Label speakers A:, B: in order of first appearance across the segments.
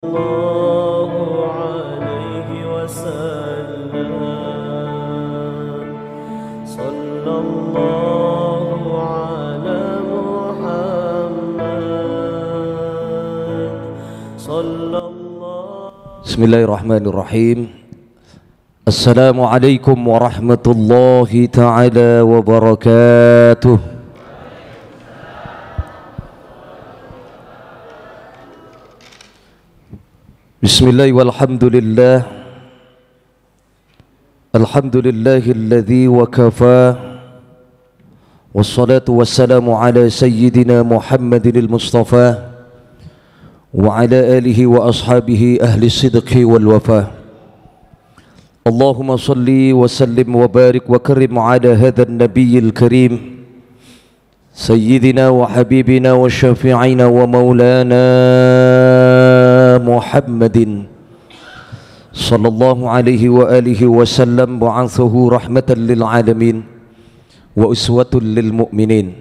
A: الله عليه وسلم صلى الله على محمد صلى الله.
B: Bismillahirrahmanirrahim. Assalamualaikum warahmatullahi ta'ala wabarakatuh. Bismillah walhamdulillah. Alhamdulillahilladzi wa kafa. Wassalatu wassalamu ala sayyidina Muhammadinil Mustafa wa ala alihi wa ashabihi ahli sidqi wal wafa. Allahumma salli wa sallim wa barik wa karim ala hadha an-nabiyyil karim sayyidina wa habibina wa syafi'ina wa maulana Muhammadin sallallahu alaihi wa alihi wa sallam ba'athahu rahmatan lil alamin wa uswatun lil mu'minin.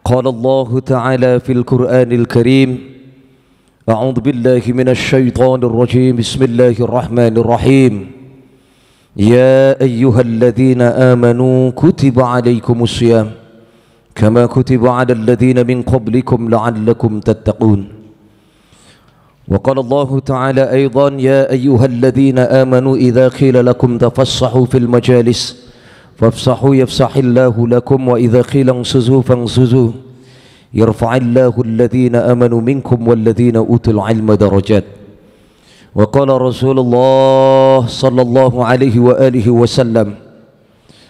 B: Qala Allah ta'ala fil Qur'anil Karim. A'udzu billahi minasy syaithanir rajim. Bismillahirrahmanirrahim. Ya ayyuhalladzina amanu kutiba 'alaikumus shiyam kama kutiba 'alal ladzina min qablikum la'allakum tattaqun. Wa qala Allah ta'ala aidan ya ayyuhalladzina amanu idza qila lakum tafassahu fil majalis fafsahu yafsahillahu lakum wa idza qila ansuzu fansuzu yarfa'illahu alladhina amanu minkum walladhina utul ilma darajat. Wa qala Rasulullah sallallahu alaihi wa alihi wasallam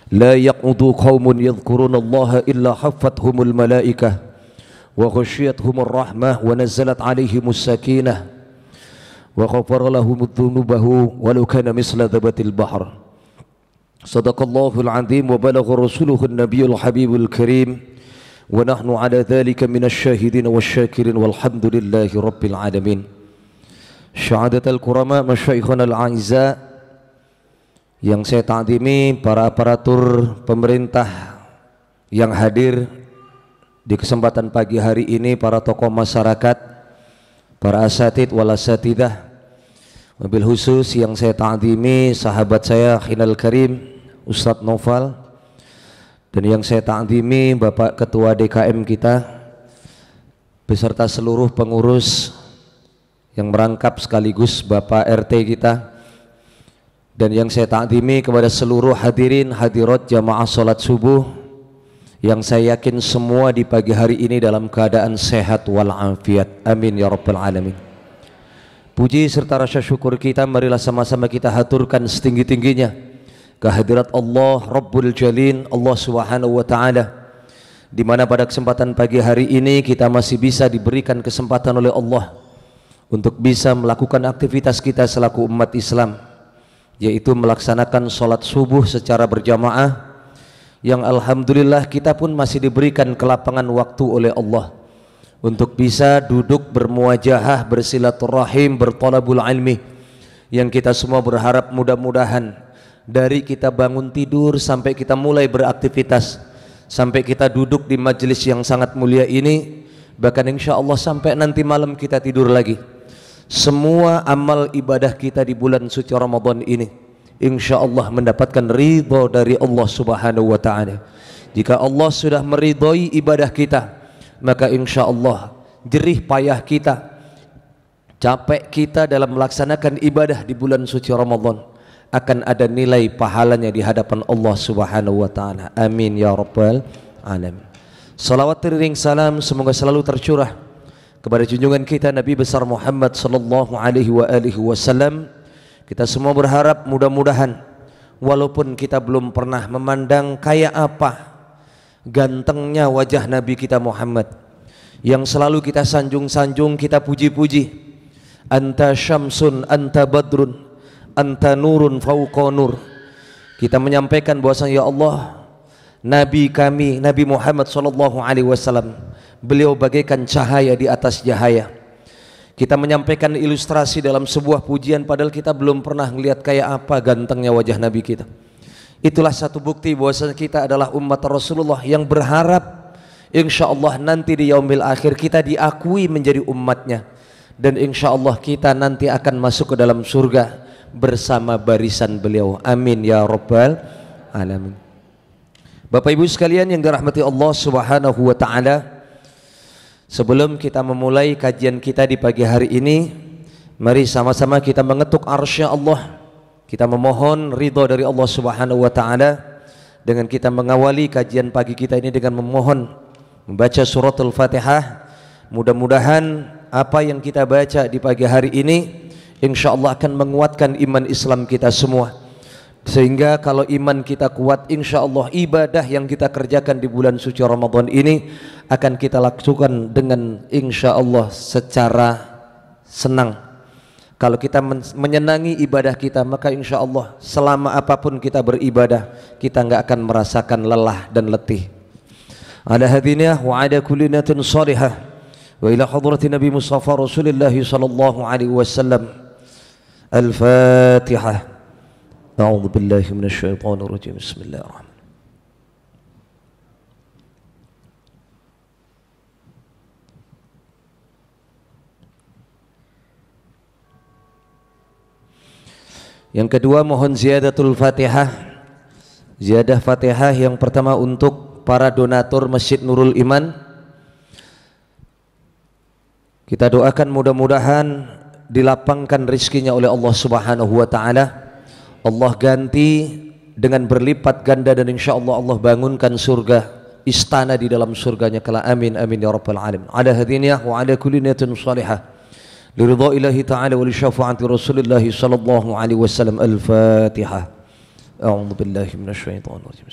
B: la yaqudu qaumun yadhkuruna Allah illa haffathumul malaikah wa ghasyiyatuhumur rahmah wa nazzalat alaihimus sakinah wa ghafara lahumud dhunubahu walau kana misla dhabatil bahr. Sadaqallahul azim wa balagha rasuluhun nabiyul habibul karim wa nahnu ala dhalika minasy syahidin wasyakirin walhamdulillahi rabbil alamin. Syahadatul kurama masyaikhana al-a'izza yang saya ta'zimi, para aparatur pemerintah yang hadir di kesempatan pagi hari ini, para tokoh masyarakat, para asatid wal asatidah, wabil khusus yang saya ta'zimi sahabat saya Khinal Karim Ustadz Noval, dan yang saya ta'zimi Bapak Ketua DKM kita beserta seluruh pengurus yang merangkap sekaligus Bapak RT kita, dan yang saya ta'zimi kepada seluruh hadirin hadirat jamaah salat subuh yang saya yakin semua di pagi hari ini dalam keadaan sehat walafiat. Amin ya rabbal alamin. Puji serta rasa syukur kita marilah sama-sama kita haturkan setinggi-tingginya kehadirat Allah Rabbul Jalil, Allah Subhanahu wa taala, di mana pada kesempatan pagi hari ini kita masih bisa diberikan kesempatan oleh Allah untuk bisa melakukan aktivitas kita selaku umat Islam, yaitu melaksanakan sholat subuh secara berjamaah, yang alhamdulillah kita pun masih diberikan kelapangan waktu oleh Allah untuk bisa duduk bermuajahah, bersilaturahim, bertolabul ilmi, yang kita semua berharap mudah-mudahan dari kita bangun tidur sampai kita mulai beraktivitas, sampai kita duduk di majelis yang sangat mulia ini, bahkan insya Allah sampai nanti malam kita tidur lagi, semua amal ibadah kita di bulan suci Ramadan ini insya Allah mendapatkan ridha dari Allah Subhanahu wa ta'ala. Jika Allah sudah meridhai ibadah kita, maka insya Allah jerih payah kita, capek kita dalam melaksanakan ibadah di bulan suci Ramadan akan ada nilai pahalanya di hadapan Allah Subhanahu wa ta'ala. Amin ya rabbal alamin. Salawat teriring salam semoga selalu tercurah kepada junjungan kita Nabi besar Muhammad sallallahu alaihi wa alihi wasallam. Kita semua berharap mudah-mudahan walaupun kita belum pernah memandang kayak apa gantengnya wajah Nabi kita Muhammad yang selalu kita sanjung-sanjung, kita puji-puji, anta syamsun, anta badrun, anta nurun fauqa nur. Kita menyampaikan bahwasanya ya Allah, Nabi kami Nabi Muhammad sallallahu alaihi wasallam, beliau bagaikan cahaya di atas cahaya. Kita menyampaikan ilustrasi dalam sebuah pujian padahal kita belum pernah melihat kayak apa gantengnya wajah Nabi kita. Itulah satu bukti bahwa kita adalah umat Rasulullah yang berharap insya Allah nanti di yaumil akhir kita diakui menjadi umatnya, dan insya Allah kita nanti akan masuk ke dalam surga bersama barisan beliau. Amin ya rabbal alamin. Bapak Ibu sekalian yang dirahmati Allah Subhanahu wa taala, sebelum kita memulai kajian kita di pagi hari ini, mari sama-sama kita mengetuk arsy Allah. Kita memohon ridha dari Allah Subhanahu wa taala dengan kita mengawali kajian pagi kita ini dengan memohon membaca suratul Fatihah. Mudah-mudahan apa yang kita baca di pagi hari ini insya Allah akan menguatkan iman Islam kita semua, sehingga kalau iman kita kuat, insya Allah ibadah yang kita kerjakan di bulan suci Ramadan ini akan kita lakukan dengan insya Allah secara senang. Kalau kita menyenangi ibadah kita, maka insya Allah selama apapun kita beribadah, kita nggak akan merasakan lelah dan letih. Ala hadinah wa ala kulli niyatin salihah wa ila hadrati Nabi Mustafa Rasulullah sallallahu alaihi wasallam. Al-Fatihah. A'udzu billahi minasyaitonir rajim. Bismillahirrahmanirrahim. Yang kedua, mohon ziyadatul Fatihah. Ziyadah Fatihah yang pertama untuk para donatur Masjid Nurul Iman. Kita doakan mudah-mudahan dilapangkan rizkinya oleh Allah Subhanahu wa taala. Allah ganti dengan berlipat ganda dan insyaallah Allah bangunkan surga, istana di dalam surganya kala. Amin amin ya rabbal alamin. Ala hadiniyah wa ala kulli niyatin salihah li ridha ilahi ta'ala wa li syafaati Rasulillah sallallahu alaihi wasallam. Al-Fatihah. A'udzu billahi minasyaitonir rajim.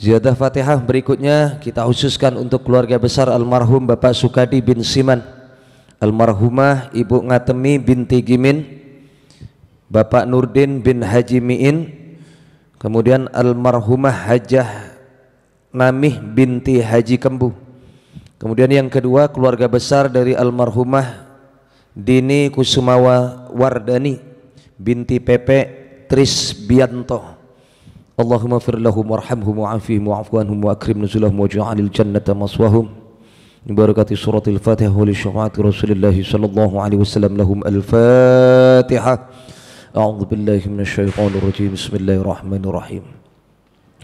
B: Ziyadah Fatihah berikutnya kita khususkan untuk keluarga besar almarhum Bapak Sukadi bin Siman, almarhumah Ibu Ngatemi binti Gimin, Bapak Nurdin bin Haji Miin, kemudian almarhumah Hajah Namih binti Haji Kembu. Kemudian yang kedua keluarga besar dari almarhumah Dini Kusumawa Wardani binti Pepe Trisbianto. Allahumma fir lahum warhamhum wa'afihim wa'fu anhum wa akrim nuzulahum waj'alil jannata maswahum. Bi barakati suratil Fatihah wa li syafaati Rasulillah sallallahu alaihi wasallam lahum. Al-Fatihah. A'udzu billahi minasyaitonir rajim. Bismillahirrahmanirrahim.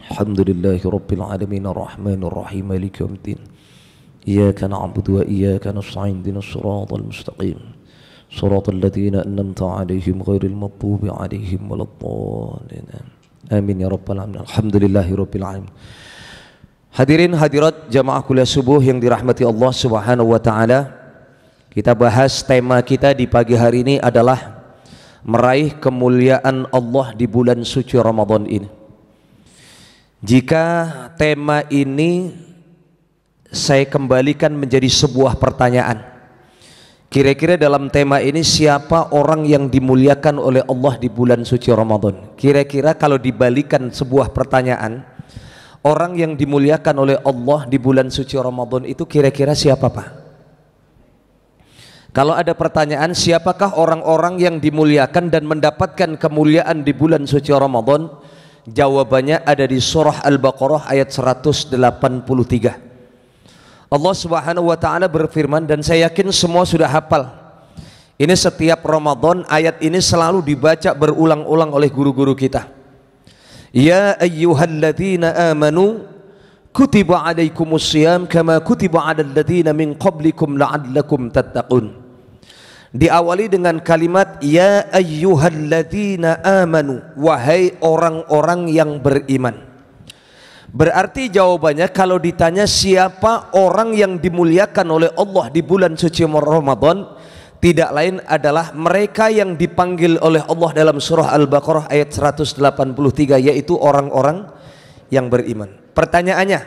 B: Alhamdulillahi rabbil alamin arrahmanir rahim maliki yaumiddin. Iyyaka na'budu wa iyyaka nasta'in ihdinas siratal mustaqim. Siratal ladzina an'amta 'alaihim ghairil maghdubi 'alaihim waladdallin. Amin ya rabbal alamin. Alhamdulillahi rabbil alamin. Hadirin hadirat jamaah kuliah subuh yang dirahmati Allah Subhanahu wa taala. Kita bahas tema kita di pagi hari ini adalah meraih kemuliaan Allah di bulan suci Ramadan ini. Jika tema ini saya kembalikan menjadi sebuah pertanyaan, kira-kira dalam tema ini siapa orang yang dimuliakan oleh Allah di bulan suci Ramadan? Kira-kira kalau dibalikan sebuah pertanyaan, orang yang dimuliakan oleh Allah di bulan suci Ramadan itu kira-kira siapa Pak? Kalau ada pertanyaan siapakah orang-orang yang dimuliakan dan mendapatkan kemuliaan di bulan suci Ramadan, jawabannya ada di surah Al-Baqarah ayat 183. Allah Subhanahu wa taala berfirman, dan saya yakin semua sudah hafal. Ini setiap Ramadan ayat ini selalu dibaca berulang-ulang oleh guru-guru kita. Ya ayyuhalladzina amanu kutiba alaikumusiyam kama kutiba alal ladzina min qablikum la'allakum tattaqun. Diawali dengan kalimat ya ayyuhalladzina amanu, wahai orang-orang yang beriman. Berarti jawabannya kalau ditanya siapa orang yang dimuliakan oleh Allah di bulan suci Ramadan, tidak lain adalah mereka yang dipanggil oleh Allah dalam surah Al-Baqarah ayat 183, yaitu orang-orang yang beriman. Pertanyaannya,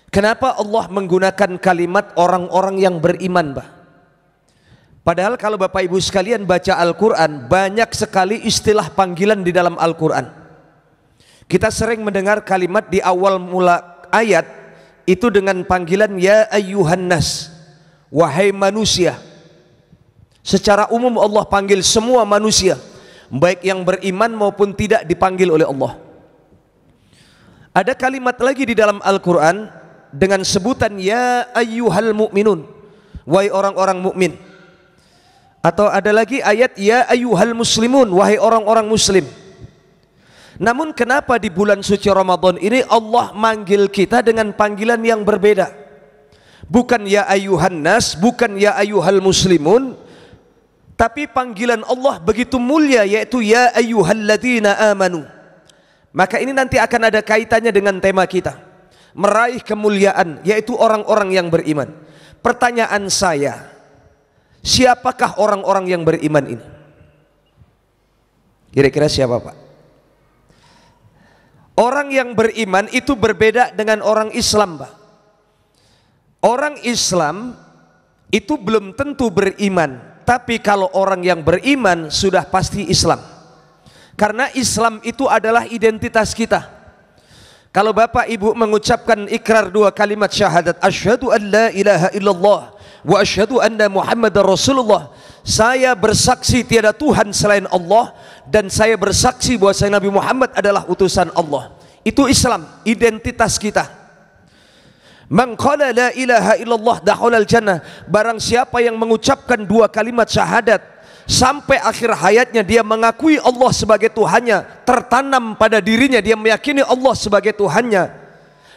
B: kenapa Allah menggunakan kalimat orang-orang yang beriman, Pak? Padahal kalau Bapak Ibu sekalian baca Al-Quran, banyak sekali istilah panggilan di dalam Al-Quran. Kita sering mendengar kalimat di awal mula ayat itu dengan panggilan ya ayyuhan nas, wahai manusia. Secara umum Allah panggil semua manusia, baik yang beriman maupun tidak dipanggil oleh Allah. Ada kalimat lagi di dalam Al-Quran dengan sebutan ya ayyuhal mu'minun, wahai orang-orang mukmin. Atau ada lagi ayat ya ayyuhal muslimun, wahai orang-orang muslim. Namun kenapa di bulan suci Ramadan ini Allah manggil kita dengan panggilan yang berbeda? Bukan ya ayyuhan nas, bukan ya ayyuhal muslimun, tapi panggilan Allah begitu mulia, yaitu ya ayyuhalladzina amanu. Maka ini nanti akan ada kaitannya dengan tema kita, meraih kemuliaan, yaitu orang-orang yang beriman. Pertanyaan saya, siapakah orang-orang yang beriman ini? Kira-kira siapa, Pak? Orang yang beriman itu berbeda dengan orang Islam, Pak. Orang Islam itu belum tentu beriman, tapi kalau orang yang beriman sudah pasti Islam. Karena Islam itu adalah identitas kita. Kalau Bapak Ibu mengucapkan ikrar 2 kalimat syahadat, asyhadu an la ilaha illallah wa asyhadu anna Muhammadar Rasulullah, saya bersaksi tiada Tuhan selain Allah dan saya bersaksi bahwa Nabi Muhammad adalah utusan Allah. Itu Islam, identitas kita. Man qala la ilaha illallah dakhalal jannah, barang siapa yang mengucapkan 2 kalimat syahadat sampai akhir hayatnya dia mengakui Allah sebagai Tuhannya, tertanam pada dirinya dia meyakini Allah sebagai Tuhannya,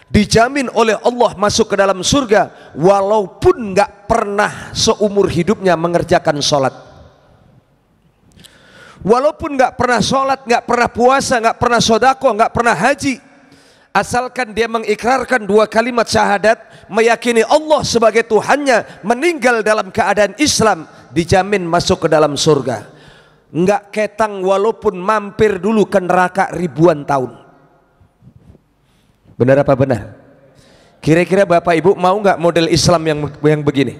B: dijamin oleh Allah masuk ke dalam surga walaupun nggak pernah seumur hidupnya mengerjakan sholat, walaupun nggak pernah sholat, nggak pernah puasa, nggak pernah sodako, nggak pernah haji, asalkan dia mengikrarkan 2 kalimat syahadat, meyakini Allah sebagai Tuhannya, meninggal dalam keadaan Islam, dijamin masuk ke dalam surga. Nggak ketang walaupun mampir dulu ke neraka ribuan tahun. Benar apa benar? Kira-kira Bapak Ibu mau nggak model Islam yang begini?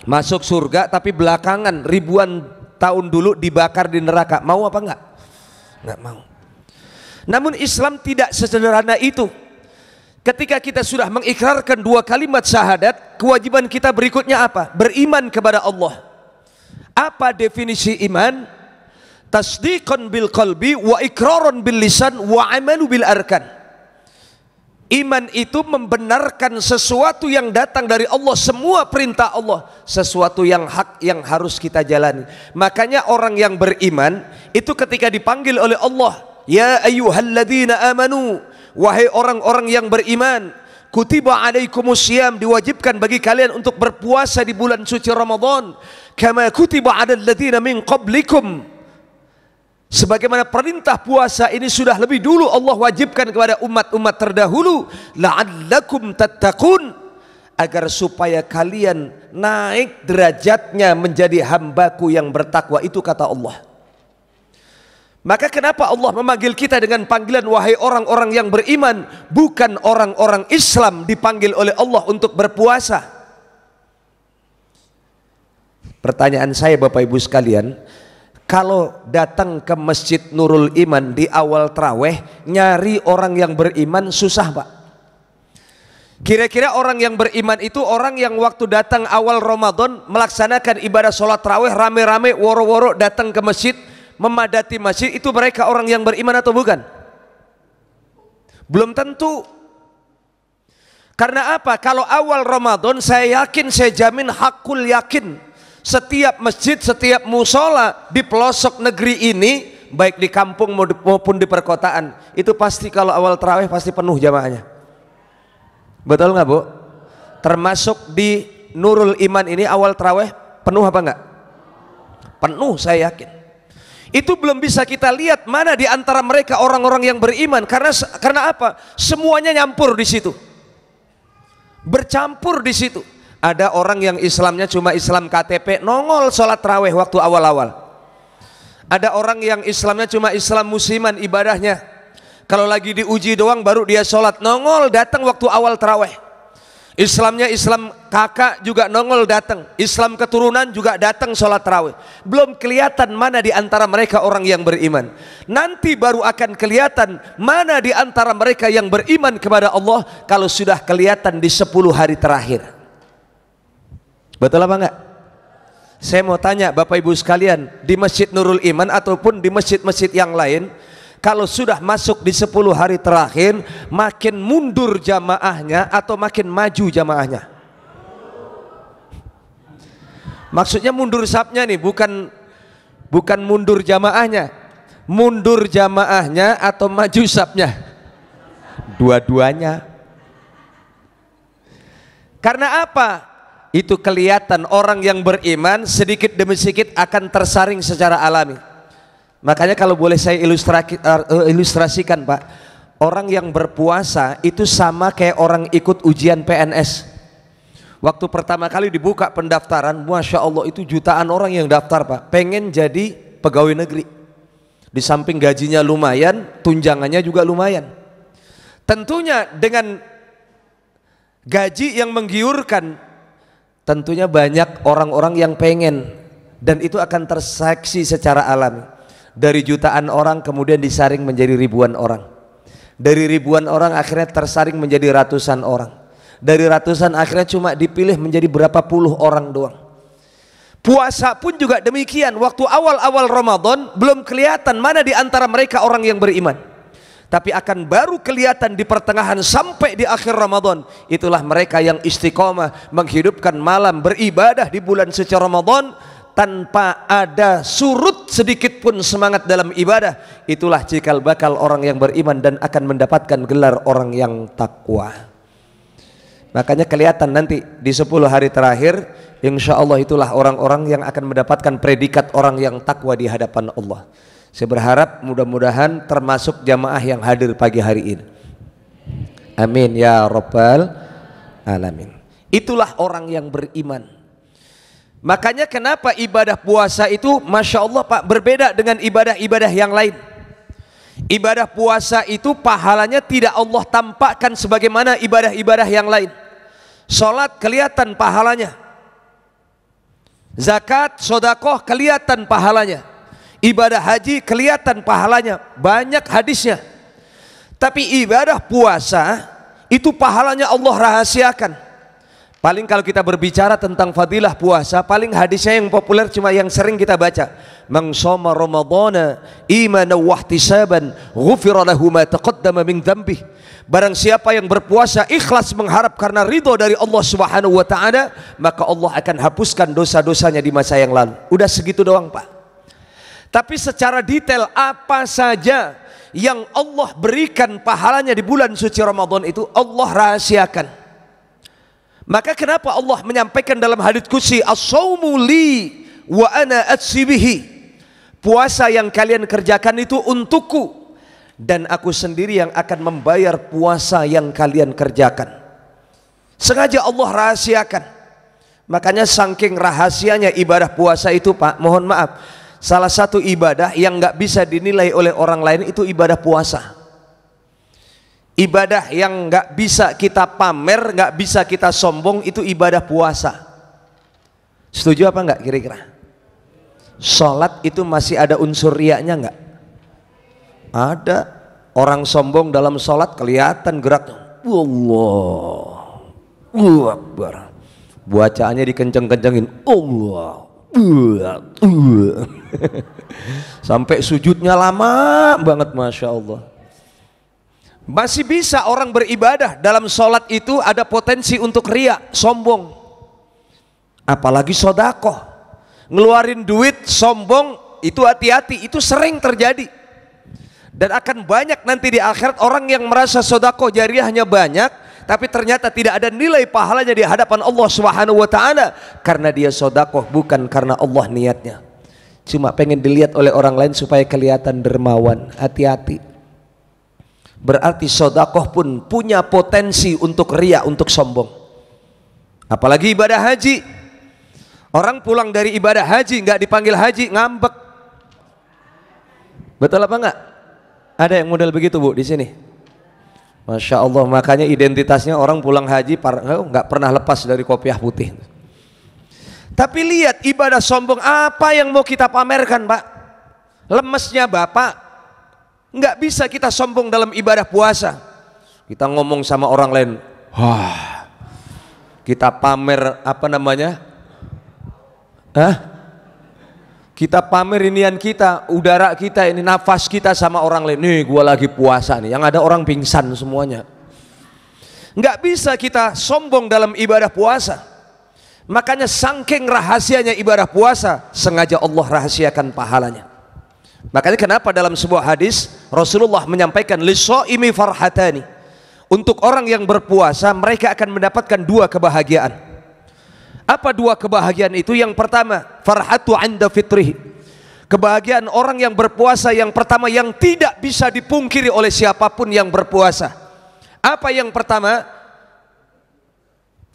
B: Masuk surga tapi belakangan ribuan tahun dulu dibakar di neraka. Mau apa enggak? Enggak mau. Namun Islam tidak sesederhana itu. Ketika kita sudah mengikrarkan 2 kalimat syahadat, kewajiban kita berikutnya apa? Beriman kepada Allah. Apa definisi iman? Tasdiqan bil qalbi wa iqraran bil lisan wa amalu bil arkan. Iman itu membenarkan sesuatu yang datang dari Allah, semua perintah Allah, sesuatu yang hak yang harus kita jalani. Makanya orang yang beriman itu ketika dipanggil oleh Allah, ya ayyuhalladzina amanu, wahai orang-orang yang beriman, kutiba alaikumusiyam, diwajibkan bagi kalian untuk berpuasa di bulan suci Ramadan, kama kutiba alal ladzina min qablikum, sebagaimana perintah puasa ini sudah lebih dulu Allah wajibkan kepada umat-umat terdahulu, la'allakum tattaqun, agar supaya kalian naik derajatnya menjadi hambaku yang bertakwa. Itu kata Allah. Maka kenapa Allah memanggil kita dengan panggilan wahai orang-orang yang beriman, bukan orang-orang Islam dipanggil oleh Allah untuk berpuasa? Pertanyaan saya Bapak Ibu sekalian, kalau datang ke Masjid Nurul Iman di awal traweh, nyari orang yang beriman susah, Pak. Kira-kira orang yang beriman itu orang yang waktu datang awal Ramadan melaksanakan ibadah sholat traweh rame-rame, woro-woro datang ke masjid, memadati masjid, itu mereka orang yang beriman atau bukan? Belum tentu. Karena apa? Kalau awal Ramadan, saya yakin, saya jamin, hakul yakin, setiap masjid, setiap musola di pelosok negeri ini, baik di kampung maupun di perkotaan, itu pasti kalau awal tarawih pasti penuh jamaahnya. Betul nggak, Bu? Termasuk di Nurul Iman ini awal tarawih penuh apa enggak? Penuh, saya yakin. Itu belum bisa kita lihat mana di antara mereka orang-orang yang beriman, karena apa? Semuanya nyampur di situ, bercampur di situ. Ada orang yang Islamnya cuma Islam KTP, nongol sholat tarawih waktu awal-awal. Ada orang yang Islamnya cuma Islam musiman ibadahnya, kalau lagi diuji doang baru dia sholat, nongol datang waktu awal tarawih. Islamnya Islam kakak juga nongol datang, Islam keturunan juga datang sholat tarawih. Belum kelihatan mana di antara mereka orang yang beriman. Nanti baru akan kelihatan mana di antara mereka yang beriman kepada Allah kalau sudah kelihatan di 10 hari terakhir. Betul apa enggak? Saya mau tanya Bapak Ibu sekalian, di Masjid Nurul Iman ataupun di masjid-masjid yang lain, kalau sudah masuk di 10 hari terakhir, makin mundur jamaahnya atau makin maju jamaahnya? Maksudnya mundur sapnya nih, bukan mundur jamaahnya. Mundur jamaahnya atau maju sapnya? Dua-duanya. Karena apa? Itu kelihatan orang yang beriman sedikit demi sedikit akan tersaring secara alami. Makanya kalau boleh saya ilustrasikan Pak, orang yang berpuasa itu sama kayak orang ikut ujian PNS. Waktu pertama kali dibuka pendaftaran, Masya Allah itu jutaan orang yang daftar Pak, pengen jadi pegawai negeri. Di samping gajinya lumayan, tunjangannya juga lumayan. Tentunya dengan gaji yang menggiurkan, tentunya banyak orang-orang yang pengen, dan itu akan tersaksi secara alami. Dari jutaan orang kemudian disaring menjadi ribuan orang. Dari ribuan orang akhirnya tersaring menjadi ratusan orang. Dari ratusan akhirnya cuma dipilih menjadi berapa puluh orang doang. Puasa pun juga demikian. Waktu awal-awal Ramadan belum kelihatan mana di antara mereka orang yang beriman, tapi akan baru kelihatan di pertengahan sampai di akhir Ramadan. Itulah mereka yang istiqomah menghidupkan malam beribadah di bulan suci Ramadan tanpa ada surut sedikit pun semangat dalam ibadah. Itulah cikal bakal orang yang beriman dan akan mendapatkan gelar orang yang takwa. Makanya kelihatan nanti di 10 hari terakhir, insya Allah itulah orang-orang yang akan mendapatkan predikat orang yang takwa di hadapan Allah. Saya berharap mudah-mudahan termasuk jamaah yang hadir pagi hari ini. Amin ya rabbal alamin. Itulah orang yang beriman. Makanya kenapa ibadah puasa itu Masya Allah Pak berbeda dengan ibadah-ibadah yang lain. Ibadah puasa itu pahalanya tidak Allah tampakkan sebagaimana ibadah-ibadah yang lain. Salat kelihatan pahalanya, zakat, sedekah kelihatan pahalanya, ibadah haji kelihatan pahalanya, banyak hadisnya. Tapi ibadah puasa itu pahalanya Allah rahasiakan. Paling kalau kita berbicara tentang fadilah puasa, paling hadisnya yang populer cuma yang sering kita baca. Man shoma ramadhana imanan wa ihtisaban ghufira lahu ma taqaddama min dzambihi. Barang siapa yang berpuasa ikhlas mengharap karena ridho dari Allah Subhanahu wa taala, maka Allah akan hapuskan dosa-dosanya di masa yang lalu. Udah segitu doang Pak. Tapi secara detail apa saja yang Allah berikan pahalanya di bulan suci Ramadan itu Allah rahasiakan. Maka kenapa Allah menyampaikan dalam hadits qudsi, as-shaumu li wa ana ajzi bihi. Puasa yang kalian kerjakan itu untukku dan aku sendiri yang akan membayar puasa yang kalian kerjakan. Sengaja Allah rahasiakan. Makanya saking rahasianya ibadah puasa itu Pak, mohon maaf, salah satu ibadah yang nggak bisa dinilai oleh orang lain itu ibadah puasa. Ibadah yang nggak bisa kita pamer, nggak bisa kita sombong, itu ibadah puasa. Setuju apa nggak kira-kira? Sholat itu masih ada unsur riaknya nggak? Ada. Orang sombong dalam sholat kelihatan geraknya. Allahu Akbar. Bacaannya dikenceng-kencengin. Allah. Sampai sujudnya lama banget, Masya Allah. Masih bisa orang beribadah dalam sholat itu ada potensi untuk riak, sombong. Apalagi sodakoh, ngeluarin duit sombong, itu hati-hati, itu sering terjadi. Dan akan banyak nanti di akhirat orang yang merasa sodakoh jariahnya banyak, tapi ternyata tidak ada nilai pahalanya di hadapan Allah Subhanahu wa taala karena dia sodakoh bukan karena Allah niatnya. Cuma pengen dilihat oleh orang lain supaya kelihatan dermawan. Hati-hati. Berarti sodakoh pun punya potensi untuk riya, untuk sombong. Apalagi ibadah haji. Orang pulang dari ibadah haji nggak dipanggil haji, ngambek. Betul apa enggak? Ada yang model begitu Bu di sini? Masya Allah. Makanya identitasnya orang pulang haji nggak pernah lepas dari kopiah putih. Tapi lihat ibadah sombong, apa yang mau kita pamerkan Pak? Lemesnya Bapak. Nggak bisa kita sombong dalam ibadah puasa. Kita ngomong sama orang lain, wah, kita pamer apa namanya? Kita pamer inian kita, udara kita ini, nafas kita sama orang lain. Nih gua lagi puasa nih, yang ada orang pingsan semuanya. Nggak bisa kita sombong dalam ibadah puasa. Makanya saking rahasianya ibadah puasa, sengaja Allah rahasiakan pahalanya. Makanya kenapa dalam sebuah hadis Rasulullah menyampaikan lishaimi farhatani. Untuk orang yang berpuasa mereka akan mendapatkan dua kebahagiaan. Apa dua kebahagiaan itu? Yang pertama, farhatu 'inda fitrihi. Kebahagiaan orang yang berpuasa yang pertama yang tidak bisa dipungkiri oleh siapapun yang berpuasa. Apa yang pertama?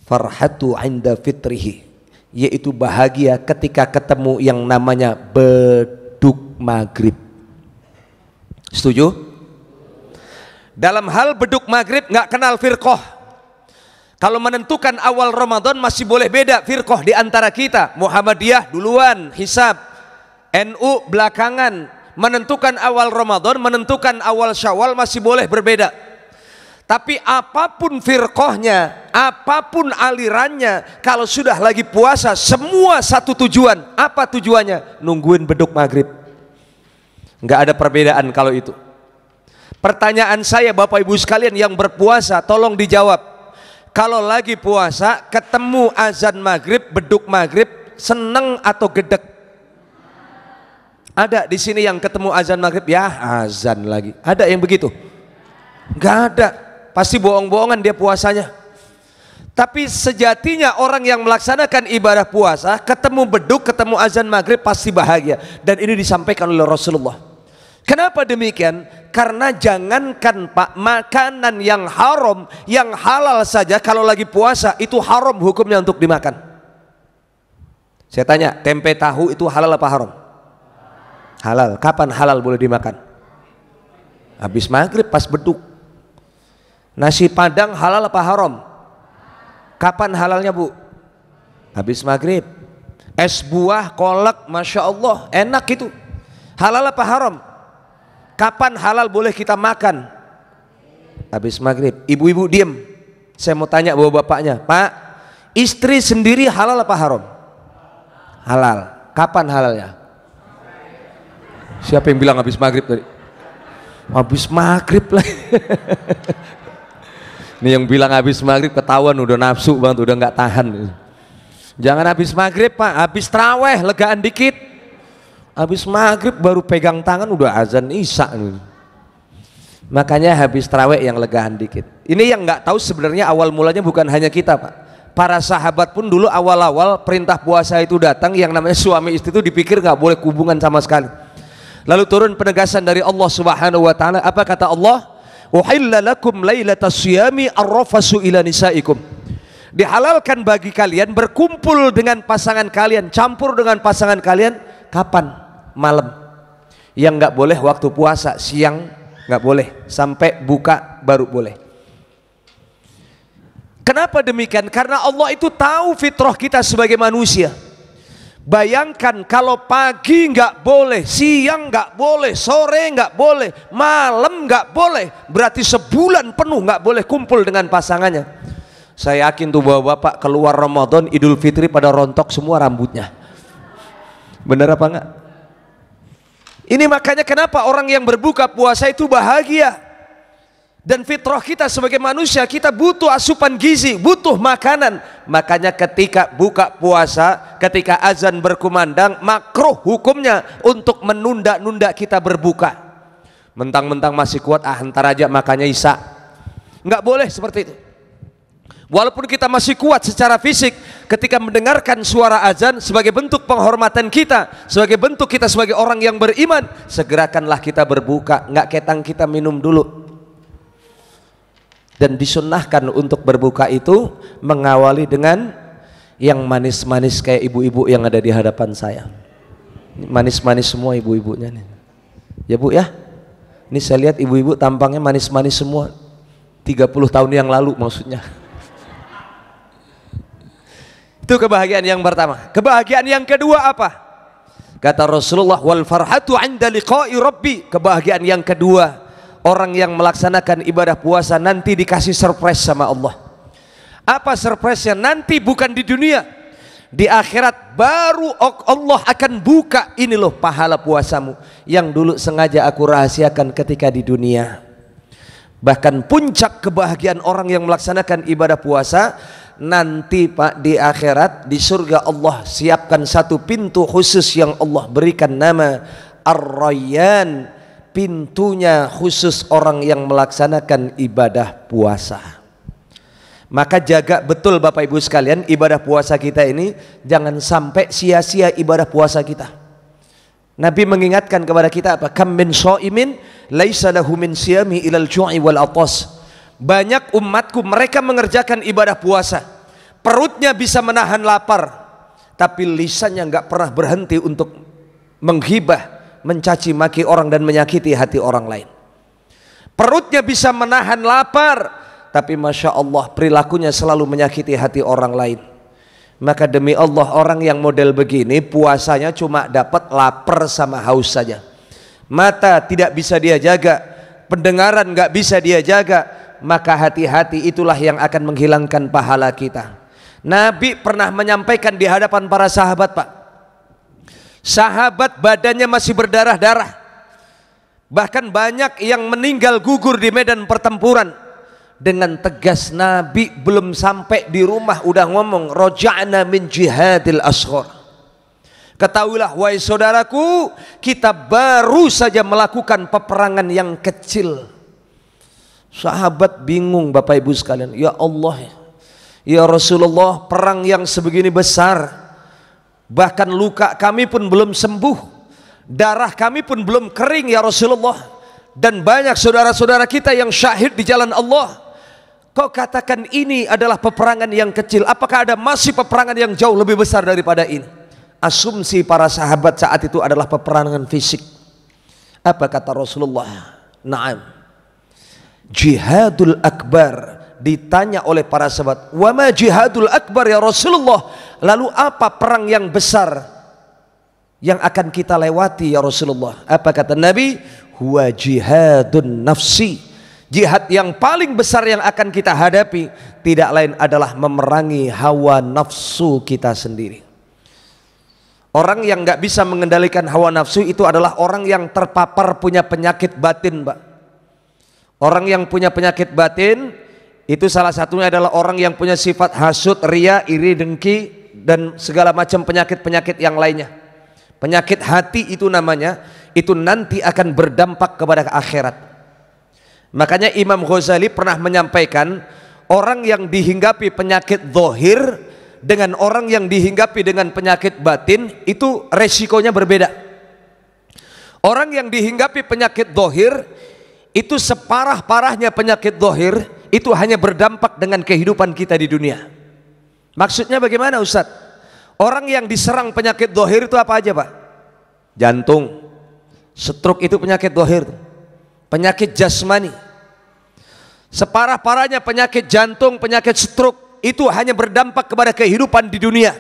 B: Farhatu 'inda fitrihi, yaitu bahagia ketika ketemu yang namanya beduk maghrib. Setuju? Dalam hal beduk maghrib nggak kenal firqah. Kalau menentukan awal Ramadan masih boleh beda firqah di antara kita. Muhammadiyah duluan hisab, NU belakangan. Menentukan awal Ramadan, menentukan awal Syawal masih boleh berbeda. Tapi apapun firqahnya, apapun alirannya, kalau sudah lagi puasa semua satu tujuan. Apa tujuannya? Nungguin beduk maghrib. Nggak ada perbedaan kalau itu. Pertanyaan saya Bapak Ibu sekalian yang berpuasa, tolong dijawab. Kalau lagi puasa ketemu azan maghrib, beduk maghrib, seneng atau gedek? Ada di sini yang ketemu azan maghrib, ya azan lagi. Ada yang begitu? Nggak ada. Pasti bohong-bohongan dia puasanya. Tapi sejatinya orang yang melaksanakan ibadah puasa ketemu beduk, ketemu azan maghrib pasti bahagia. Dan ini disampaikan oleh Rasulullah. Kenapa demikian? Karena jangankan Pak, makanan yang haram, yang halal saja kalau lagi puasa itu haram hukumnya untuk dimakan. Saya tanya, tempe tahu itu halal apa haram? Halal. Kapan halal boleh dimakan? Habis maghrib pas beduk. Nasi padang halal apa haram? Kapan halalnya Bu? Habis maghrib. Es buah, kolak, Masya Allah enak itu. Halal apa haram? Kapan halal boleh kita makan? Habis maghrib. Ibu-ibu diem. Saya mau tanya bapak-bapaknya, Pak, istri sendiri halal apa haram? Halal. Kapan halalnya? Siapa yang bilang habis maghrib tadi? Habis maghrib lah. Ini yang bilang habis maghrib ketahuan udah nafsu banget, udah nggak tahan. Jangan habis maghrib Pak, habis traweh legaan dikit. Habis maghrib baru pegang tangan udah azan isya. Makanya habis traweh yang legaan dikit. Ini yang nggak tahu sebenarnya awal mulanya bukan hanya kita Pak. Para sahabat pun dulu awal-awal perintah puasa itu datang, yang namanya suami istri itu dipikir nggak boleh hubungan sama sekali. Lalu turun penegasan dari Allah Subhanahu wa taala. Apa kata Allah? Uhilla lakum lailatas syiyami arrafasu ila nisaikum. Dihalalkan bagi kalian berkumpul dengan pasangan kalian, campur dengan pasangan kalian kapan? Malam. Yang nggak boleh waktu puasa, siang nggak boleh, sampai buka baru boleh. Kenapa demikian? Karena Allah itu tahu fitrah kita sebagai manusia. Bayangkan kalau pagi nggak boleh, siang nggak boleh, sore nggak boleh, malam nggak boleh, berarti sebulan penuh nggak boleh kumpul dengan pasangannya. Saya yakin tuh bapak-bapak keluar Ramadan, Idul Fitri pada rontok semua rambutnya. Bener apa enggak? Ini makanya kenapa orang yang berbuka puasa itu bahagia. Dan fitrah kita sebagai manusia, kita butuh asupan gizi, butuh makanan. Makanya ketika buka puasa, ketika azan berkumandang, makruh hukumnya untuk menunda-nunda kita berbuka. Mentang-mentang masih kuat, ntar aja makanya isya. Nggak boleh seperti itu. Walaupun kita masih kuat secara fisik, ketika mendengarkan suara azan sebagai bentuk penghormatan kita, sebagai bentuk kita sebagai orang yang beriman, segerakanlah kita berbuka, nggak ketang kita minum dulu. Dan disunnahkan untuk berbuka itu mengawali dengan yang manis-manis kayak ibu-ibu yang ada di hadapan saya. Manis-manis semua ibu-ibunya nih. Ya Bu ya, ini saya lihat ibu-ibu tampangnya manis-manis semua. 30 tahun yang lalu maksudnya. Itu kebahagiaan yang pertama. Kebahagiaan yang kedua apa? Kata Rasulullah, wal farhatu 'inda liqa'i rabbi. Kebahagiaan yang kedua, orang yang melaksanakan ibadah puasa nanti dikasih surprise sama Allah. Apa surprise-nya? Nanti bukan di dunia. Di akhirat baru Allah akan buka, ini loh pahala puasamu yang dulu sengaja aku rahasiakan ketika di dunia. Bahkan puncak kebahagiaan orang yang melaksanakan ibadah puasa nanti Pak, di akhirat di surga Allah siapkan satu pintu khusus yang Allah berikan nama Ar-Rayyan, pintunya khusus orang yang melaksanakan ibadah puasa. Maka jaga betul Bapak Ibu sekalian ibadah puasa kita ini, jangan sampai sia-sia ibadah puasa kita. Nabi mengingatkan kepada kita apa? Kam min shaimin laisa lahu min siyami ilal ju'i wal atas. Banyak umatku mereka mengerjakan ibadah puasa, perutnya bisa menahan lapar, tapi lisannya enggak pernah berhenti untuk menghibah, mencaci maki orang dan menyakiti hati orang lain. Perutnya bisa menahan lapar, tapi Masya Allah perilakunya selalu menyakiti hati orang lain. Maka demi Allah orang yang model begini puasanya cuma dapat lapar sama haus saja. Mata tidak bisa dia jaga, pendengaran nggak bisa dia jaga, maka hati-hati itulah yang akan menghilangkan pahala kita. Nabi pernah menyampaikan di hadapan para sahabat Pak, sahabat badannya masih berdarah-darah, bahkan banyak yang meninggal gugur di medan pertempuran. Dengan tegas Nabi belum sampai di rumah udah ngomong, roja'na min jihadil asghar. Ketahuilah wahai saudaraku, kita baru saja melakukan peperangan yang kecil. Sahabat bingung Bapak Ibu sekalian, ya Allah, ya Rasulullah, perang yang sebegini besar, bahkan luka kami pun belum sembuh, darah kami pun belum kering ya Rasulullah, dan banyak saudara-saudara kita yang syahid di jalan Allah. Kau katakan ini adalah peperangan yang kecil, apakah ada masih peperangan yang jauh lebih besar daripada ini? Asumsi para sahabat saat itu adalah peperangan fisik. Apa kata Rasulullah? Naam, jihadul akbar. Ditanya oleh para sahabat, wa ma jihadul akbar ya Rasulullah, lalu apa perang yang besar yang akan kita lewati ya Rasulullah? Apa kata Nabi? Huwa jihadun nafsi. Jihad yang paling besar yang akan kita hadapi tidak lain adalah memerangi hawa nafsu kita sendiri. Orang yang nggak bisa mengendalikan hawa nafsu itu adalah orang yang terpapar punya penyakit batin, Mbak. Orang yang punya penyakit batin itu salah satunya adalah orang yang punya sifat hasud, ria, iri, dengki, dan segala macam penyakit-penyakit yang lainnya. Penyakit hati itu namanya, itu nanti akan berdampak kepada akhirat. Makanya Imam Ghazali pernah menyampaikan, orang yang dihinggapi penyakit zahir dengan orang yang dihinggapi dengan penyakit batin itu resikonya berbeda. Orang yang dihinggapi penyakit zahir itu separah-parahnya penyakit zahir itu hanya berdampak dengan kehidupan kita di dunia. Maksudnya bagaimana Ustaz? Orang yang diserang penyakit zahir itu apa aja Pak? Jantung, stroke itu penyakit zahir, penyakit jasmani. Separah-parahnya penyakit jantung, penyakit stroke itu hanya berdampak kepada kehidupan di dunia.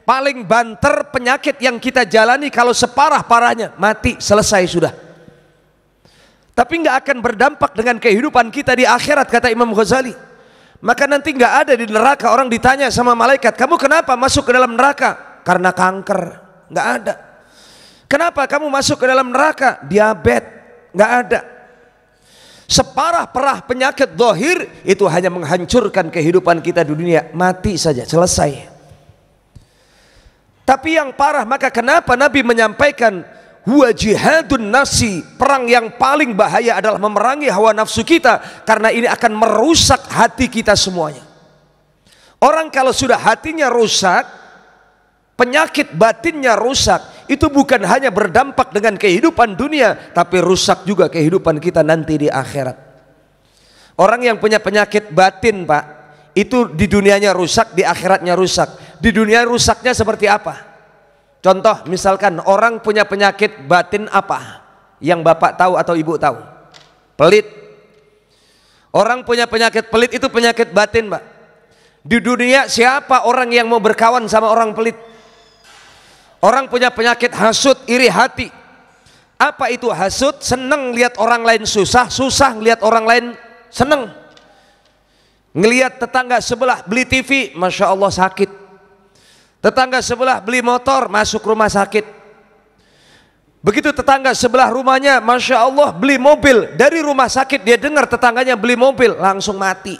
B: Paling banter penyakit yang kita jalani kalau separah-parahnya mati, selesai sudah. Tapi nggak akan berdampak dengan kehidupan kita di akhirat, kata Imam Ghazali. Maka nanti nggak ada di neraka orang ditanya sama malaikat, kamu kenapa masuk ke dalam neraka? Karena kanker. Nggak ada. Kenapa kamu masuk ke dalam neraka? Diabetes. Nggak ada. Separah-parah penyakit zahir itu hanya menghancurkan kehidupan kita di dunia, mati saja, selesai. Tapi yang parah, maka kenapa Nabi menyampaikan huwa jihadun nafsi, perang yang paling bahaya adalah memerangi hawa nafsu kita, karena ini akan merusak hati kita semuanya. Orang kalau sudah hatinya rusak, penyakit batinnya rusak, itu bukan hanya berdampak dengan kehidupan dunia, tapi rusak juga kehidupan kita nanti di akhirat. Orang yang punya penyakit batin Pak, itu di dunianya rusak, di akhiratnya rusak. Di dunia rusaknya seperti apa? Contoh misalkan orang punya penyakit batin apa? Yang Bapak tahu atau Ibu tahu? Pelit. Orang punya penyakit pelit itu penyakit batin Pak. Di dunia siapa orang yang mau berkawan sama orang pelit? Orang punya penyakit hasud, iri hati. Apa itu hasud? Senang lihat orang lain susah, susah lihat orang lain senang. Ngelihat tetangga sebelah beli TV, Masya Allah sakit. Tetangga sebelah beli motor, masuk rumah sakit. Begitu tetangga sebelah rumahnya, Masya Allah, beli mobil. Dari rumah sakit dia dengar tetangganya beli mobil, langsung mati.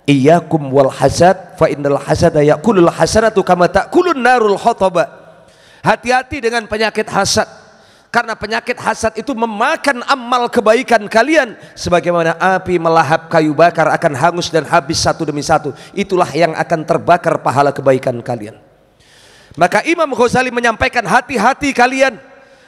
B: Iyyakum wal hasad, fa innal hasada ya'kulul hasanatu kama ta'kulun narul hotaba. Hati-hati dengan penyakit hasad, karena penyakit hasad itu memakan amal kebaikan kalian sebagaimana api melahap kayu bakar, akan hangus dan habis satu demi satu. Itulah yang akan terbakar pahala kebaikan kalian. Maka Imam Ghazali menyampaikan, hati-hati kalian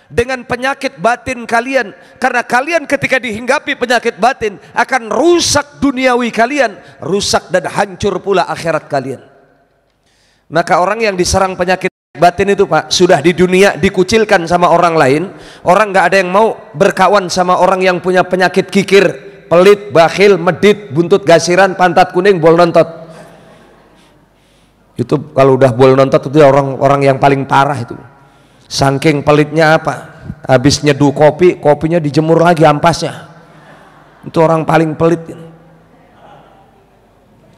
B: dengan penyakit batin kalian, karena kalian ketika dihinggapi penyakit batin akan rusak duniawi kalian, rusak dan hancur pula akhirat kalian. Maka orang yang diserang penyakit batin itu Pak, sudah di dunia dikucilkan sama orang lain. Orang nggak ada yang mau berkawan sama orang yang punya penyakit kikir, pelit, bakhil, medit, buntut gasiran, pantat kuning, bol nontot. Itu kalau udah bol nontot itu orang-orang yang paling parah itu. Saking pelitnya apa? Habis nyeduh kopi, kopinya dijemur lagi ampasnya. Itu orang paling pelit.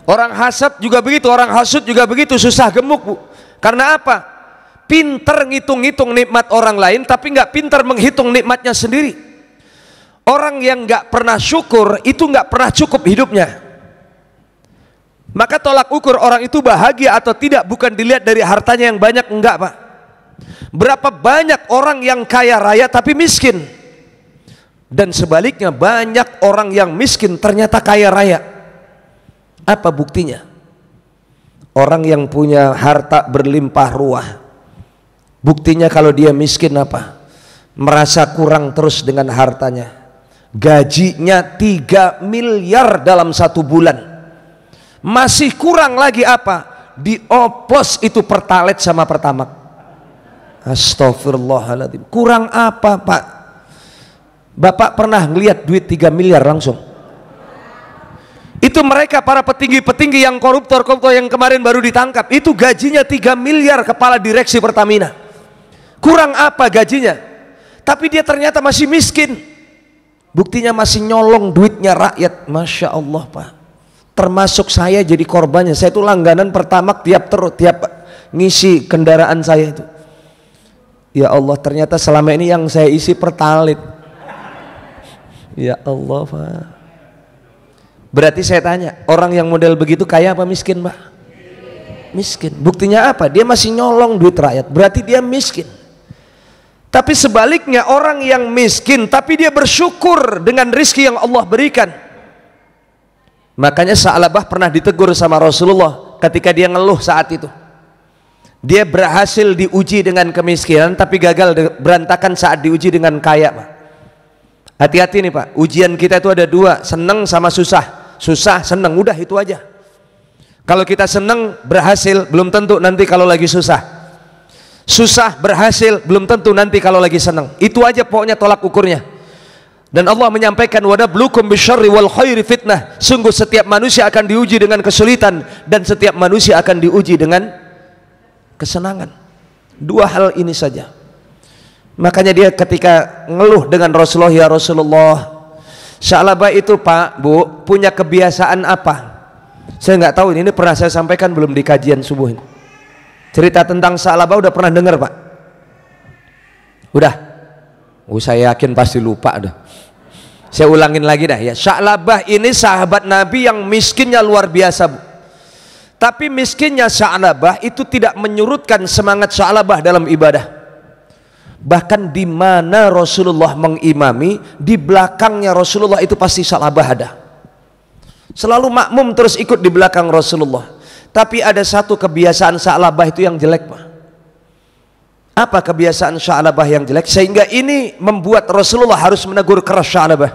B: Orang hasad juga begitu, orang hasud juga begitu, susah gemuk Bu. Karena apa? Pinter ngitung-ngitung nikmat orang lain, tapi nggak pinter menghitung nikmatnya sendiri. Orang yang nggak pernah syukur itu nggak pernah cukup hidupnya. Maka tolak ukur orang itu bahagia atau tidak bukan dilihat dari hartanya yang banyak, enggak Pak. Berapa banyak orang yang kaya raya tapi miskin, dan sebaliknya banyak orang yang miskin ternyata kaya raya. Apa buktinya? Orang yang punya harta berlimpah ruah, buktinya kalau dia miskin apa? Merasa kurang terus dengan hartanya. Gajinya 3 miliar dalam 1 bulan, masih kurang lagi apa? Dioplos itu pertalite sama pertamak. Astagfirullahaladzim. Kurang apa Pak? Bapak pernah ngelihat duit 3 miliar langsung? Itu mereka para petinggi-petinggi yang koruptor-koruptor yang kemarin baru ditangkap, itu gajinya 3 miliar kepala direksi Pertamina. Kurang apa gajinya? Tapi dia ternyata masih miskin. Buktinya masih nyolong duitnya rakyat. Masya Allah Pak. Termasuk saya jadi korbannya. Saya itu langganan Pertamax tiap ngisi kendaraan saya itu. Ya Allah, ternyata selama ini yang saya isi pertalite. Ya Allah Pak. Berarti saya tanya, orang yang model begitu kaya apa miskin Pak? Miskin. Buktinya apa? Dia masih nyolong duit rakyat, berarti dia miskin. Tapi sebaliknya, orang yang miskin tapi dia bersyukur dengan rizki yang Allah berikan. Makanya Sa'labah pernah ditegur sama Rasulullah ketika dia ngeluh saat itu. Dia berhasil diuji dengan kemiskinan tapi gagal berantakan saat diuji dengan kaya Pak. Hati-hati nih Pak, ujian kita itu ada 2, seneng sama susah. Susah, seneng, udah itu aja. Kalau kita seneng berhasil, belum tentu nanti kalau lagi susah. Susah berhasil, belum tentu nanti kalau lagi seneng. Itu aja pokoknya tolak ukurnya. Dan Allah menyampaikan, wadablukum bisyarri wal khairi fitnah. Sungguh setiap manusia akan diuji dengan kesulitan, dan setiap manusia akan diuji dengan kesenangan. 2 hal ini saja. Makanya dia ketika ngeluh dengan Rasulullah, ya Rasulullah, Sa'labah itu Pak, Bu, punya kebiasaan apa? Saya nggak tahu, ini pernah saya sampaikan belum di kajian subuh ini. Cerita tentang Sa'labah udah pernah dengar Pak? Udah? Saya yakin pasti lupa dah. Saya ulangin lagi dah ya. Sa'labah ini sahabat Nabi yang miskinnya luar biasa Bu. Tapi miskinnya Sa'labah itu tidak menyurutkan semangat Sa'labah dalam ibadah. Bahkan di mana Rasulullah mengimami, di belakangnya Rasulullah itu pasti Sa'labah ada. Selalu makmum terus ikut di belakang Rasulullah. Tapi ada satu kebiasaan Sa'labah itu yang jelek Pak. Apa kebiasaan Sa'labah yang jelek sehingga ini membuat Rasulullah harus menegur keras Sa'labah?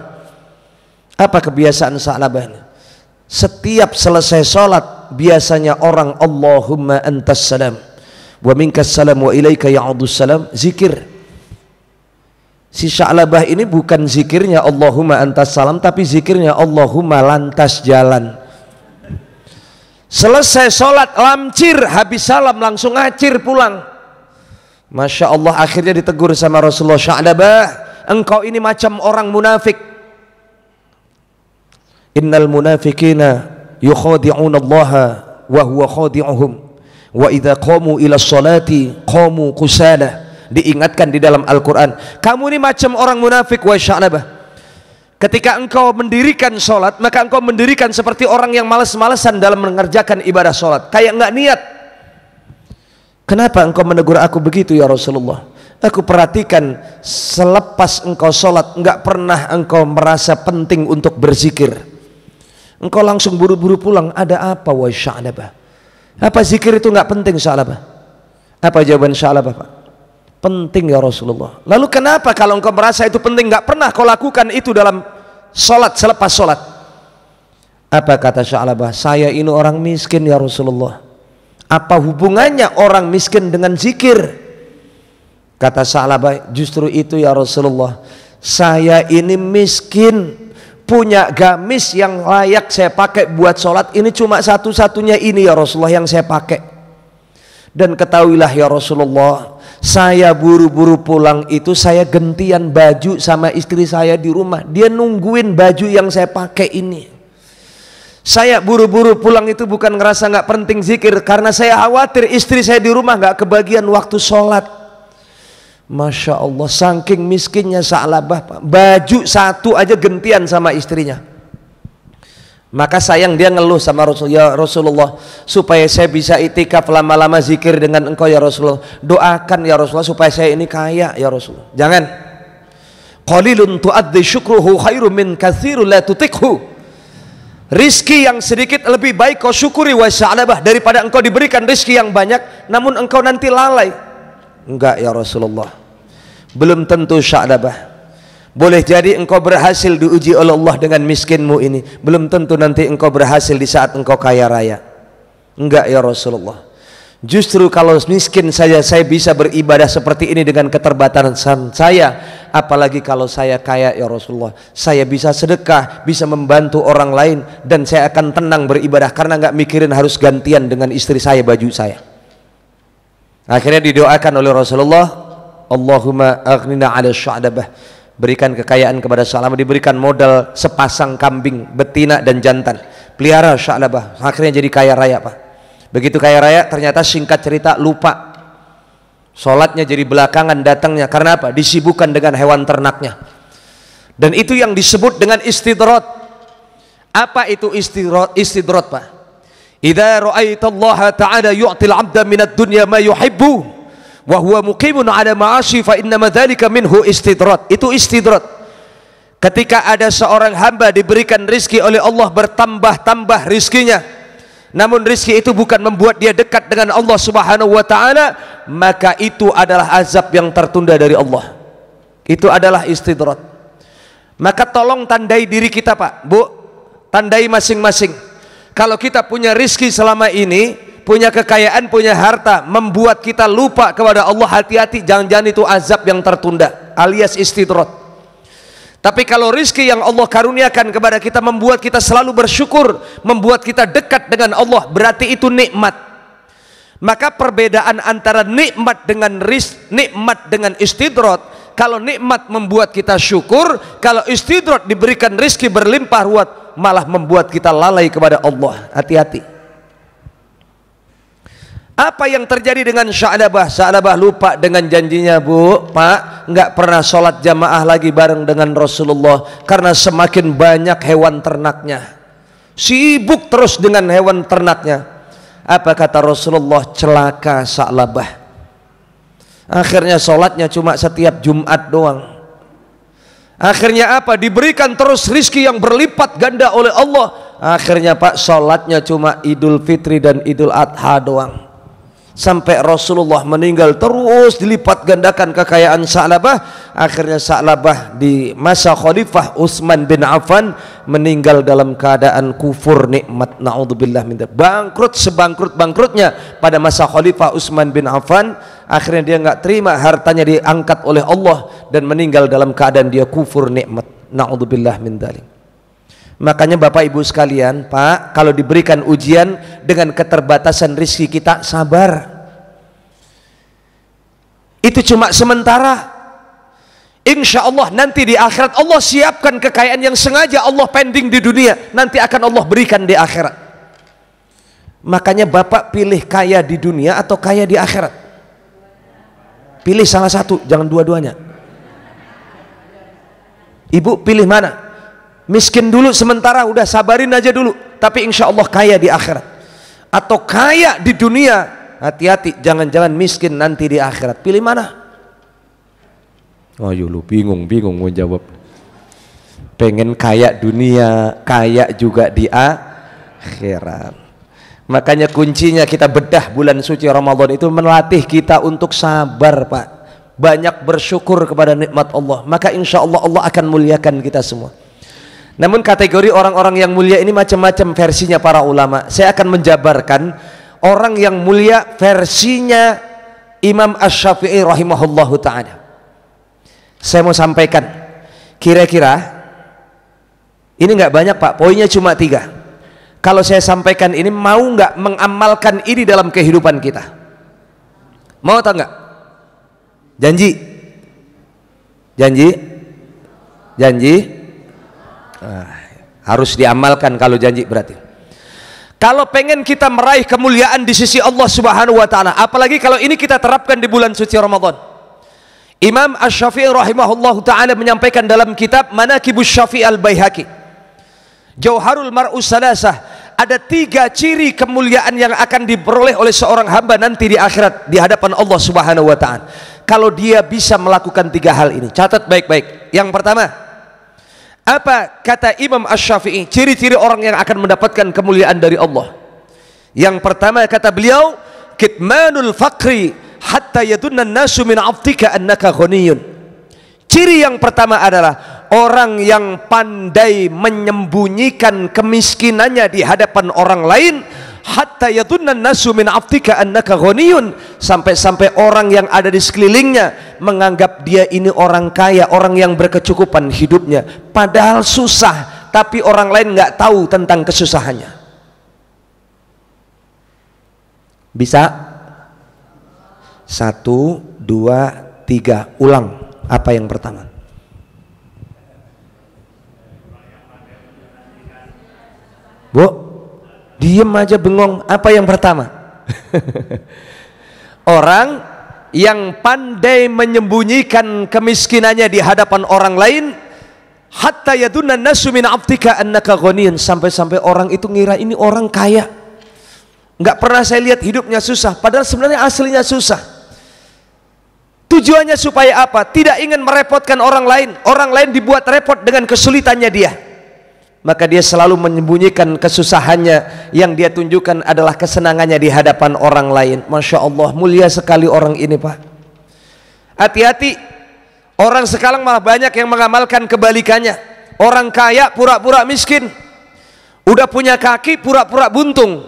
B: Apa kebiasaan Sa'labah ini? Setiap selesai sholat biasanya orang Allahumma antas salam wa minkas salam wa ilaika ya'udus salam, zikir. Si Sa'labah ini bukan zikirnya Allahumma antas salam, tapi zikirnya Allahumma lantas jalan. Selesai sholat lamcir, habis salam langsung ngacir pulang. Masya Allah, akhirnya ditegur sama Rasulullah, Sa'labah, engkau ini macam orang munafik. Innal munafikina yukhadi'una Allah wa huwa khadi'uhum Wa idza qamu ila sholati qamu kusala. Diingatkan di dalam Al-Quran, kamu ini macam orang munafik wa Sya'labah. Ketika engkau mendirikan sholat, maka engkau mendirikan seperti orang yang malas-malasan dalam mengerjakan ibadah sholat, kayak nggak niat. Kenapa engkau menegur aku begitu ya Rasulullah? Aku perhatikan selepas engkau sholat nggak pernah engkau merasa penting untuk berzikir. Engkau langsung buru-buru pulang. Ada apa wa Sya'labah? Apa zikir itu nggak penting Sya'labah? Apa jawaban Sya'labah, Pak? Penting ya Rasulullah. Lalu kenapa kalau engkau merasa itu penting nggak pernah kau lakukan itu dalam sholat, selepas sholat? Apa kata Sya'labah? Saya ini orang miskin ya Rasulullah. Apa hubungannya orang miskin dengan zikir? Kata Sya'labah, justru itu ya Rasulullah. Saya ini miskin, punya gamis yang layak saya pakai buat sholat, ini cuma satu-satunya ini ya Rasulullah yang saya pakai. Dan ketahuilah ya Rasulullah, saya buru-buru pulang itu saya gantian baju sama istri saya di rumah. Dia nungguin baju yang saya pakai ini. Saya buru-buru pulang itu bukan ngerasa nggak penting zikir, karena saya khawatir istri saya di rumah nggak kebagian waktu sholat. Masya Allah, saking miskinnya Sya'labah, baju satu aja gantian sama istrinya. Maka sayang dia ngeluh sama Rasul, ya Rasulullah, supaya saya bisa itikaf lama-lama zikir dengan engkau ya Rasulullah, doakan ya Rasulullah supaya saya ini kaya ya Rasulullah. Jangan. Qalilun tu'addi syukruhu khairum min katsirun la tutikhu. Rizki yang sedikit lebih baik kau syukuri wa Sya'labah daripada engkau diberikan rizki yang banyak namun engkau nanti lalai. Enggak ya Rasulullah, belum tentu Sya'labah. Boleh jadi engkau berhasil diuji oleh Allah dengan miskinmu ini, belum tentu nanti engkau berhasil di saat engkau kaya raya. Enggak ya Rasulullah. Justru kalau miskin saja saya bisa beribadah seperti ini dengan keterbatasan saya, apalagi kalau saya kaya ya Rasulullah. Saya bisa sedekah, bisa membantu orang lain, dan saya akan tenang beribadah karena nggak mikirin harus gantian dengan istri saya baju saya. Akhirnya didoakan oleh Rasulullah, Allahumma aghnina 'ala Sya'labah. Berikan kekayaan kepada Sya'labah, diberikan modal sepasang kambing betina dan jantan, pelihara Sya'labah, akhirnya jadi kaya raya Pak. Begitu kaya raya ternyata singkat cerita lupa, sholatnya jadi belakangan datangnya. Karena apa? Disibukkan dengan hewan ternaknya. Dan itu yang disebut dengan istidrat. Apa itu istidrat Pak? Idza ra'aitallaha ta'ala yu'til 'abda minad dunya ma yuhibbu wa huwa muqimun 'ala ma'asi fa innama dzalika minhu istidrat. Itu istidrat. Ketika ada seorang hamba diberikan rizki oleh Allah, bertambah-tambah rizkinya, namun rizki itu bukan membuat dia dekat dengan Allah Subhanahu wa ta'ala, maka itu adalah azab yang tertunda dari Allah. Itu adalah istidrat. Maka tolong tandai diri kita Pak, Bu, tandai masing-masing. Kalau kita punya rizki selama ini, punya kekayaan, punya harta, membuat kita lupa kepada Allah, hati-hati, jangan-jangan itu azab yang tertunda alias istidrat. Tapi kalau rizki yang Allah karuniakan kepada kita membuat kita selalu bersyukur, membuat kita dekat dengan Allah, berarti itu nikmat. Maka perbedaan antara nikmat dengan istidrat, kalau nikmat membuat kita syukur, kalau istidrat diberikan rizki berlimpah ruah malah membuat kita lalai kepada Allah. Hati-hati. Apa yang terjadi dengan Sya'labah? Sya'labah lupa dengan janjinya Bu, Pak, nggak pernah sholat jamaah lagi bareng dengan Rasulullah karena semakin banyak hewan ternaknya, sibuk terus dengan hewan ternaknya. Apa kata Rasulullah? Celaka Sya'labah. Akhirnya sholatnya cuma setiap Jumat doang. Akhirnya apa? Diberikan terus rizki yang berlipat ganda oleh Allah. Akhirnya Pak, sholatnya cuma Idul Fitri dan Idul Adha doang. Sampai Rasulullah meninggal terus dilipat gandakan kekayaan Sya'labah. Akhirnya Sya'labah di masa Khalifah Utsman bin Affan meninggal dalam keadaan kufur nikmat. Na'udzubillah min dzalik. Bangkrut sebangkrut-bangkrutnya pada masa Khalifah Utsman bin Affan. Akhirnya dia nggak terima, hartanya diangkat oleh Allah dan meninggal dalam keadaan dia kufur nikmat. Na'udzubillah min dzalik. Makanya Bapak Ibu sekalian, Pak, kalau diberikan ujian dengan keterbatasan rezeki kita, sabar. Itu cuma sementara. Insya Allah nanti di akhirat Allah siapkan kekayaan yang sengaja Allah pending di dunia, nanti akan Allah berikan di akhirat. Makanya bapak pilih kaya di dunia atau kaya di akhirat? Pilih salah satu, jangan dua-duanya. Ibu pilih mana? Miskin dulu sementara, udah sabarin aja dulu, tapi insya Allah kaya di akhirat. Atau kaya di dunia, hati-hati jangan-jangan miskin nanti di akhirat. Pilih mana? Oh lu bingung mau jawab. Pengen kaya dunia, kaya juga di akhirat. Makanya kuncinya kita bedah bulan suci Ramadan itu melatih kita untuk sabar, Pak. Banyak bersyukur kepada nikmat Allah. Maka insya Allah Allah akan muliakan kita semua. Namun kategori orang-orang yang mulia ini macam-macam versinya para ulama. Saya akan menjabarkan orang yang mulia versinya Imam Asy-Syafi'i rahimahullahu ta'ala. Saya mau sampaikan, kira-kira ini nggak banyak Pak, poinnya cuma 3. Kalau saya sampaikan ini, mau nggak mengamalkan ini dalam kehidupan kita? Mau atau nggak? Janji? Janji? Janji? Harus diamalkan kalau janji berarti. Kalau pengen kita meraih kemuliaan di sisi Allah Subhanahu wa ta'ala, apalagi kalau ini kita terapkan di bulan suci Ramadan. Imam Asy-Syafi'i rahimahullahu ta'ala menyampaikan dalam kitab Manaqibus Syafi'i Al-Baihaqi, Jauharul Mar'us Salasah, ada 3 ciri kemuliaan yang akan diperoleh oleh seorang hamba nanti di akhirat di hadapan Allah Subhanahu wa ta'ala. Kalau dia bisa melakukan 3 hal ini, catat baik-baik. Yang pertama, apa kata Imam Asy-Syafi'i ciri-ciri orang yang akan mendapatkan kemuliaan dari Allah? Yang pertama kata beliau, kitmanul faqri hatta yadunna an-nasu min 'aftika annaka ghaniyun. Ciri yang pertama adalah orang yang pandai menyembunyikan kemiskinannya di hadapan orang lain, hatta yadunna an-nasu min 'aftika annaka ghaniyun, sampai-sampai orang yang ada di sekelilingnya menganggap dia ini orang kaya, orang yang berkecukupan hidupnya, padahal susah, tapi orang lain nggak tahu tentang kesusahannya. Bisa? 1, 2, 3, ulang. Apa yang pertama? Bu, diem aja bengong. Apa yang pertama? Orang yang pandai menyembunyikan kemiskinannya di hadapan orang lain, hatta yadunna nasu min 'aftika annaka ghaniyun, sampai-sampai orang itu ngira ini orang kaya. Nggak pernah saya lihat hidupnya susah, padahal sebenarnya aslinya susah. Tujuannya supaya apa? Tidak ingin merepotkan orang lain dibuat repot dengan kesulitannya dia. Maka dia selalu menyembunyikan kesusahannya, yang dia tunjukkan adalah kesenangannya di hadapan orang lain. Masya Allah, mulia sekali orang ini Pak. Hati-hati, orang sekarang malah banyak yang mengamalkan kebalikannya. Orang kaya pura-pura miskin, udah punya kaki pura-pura buntung,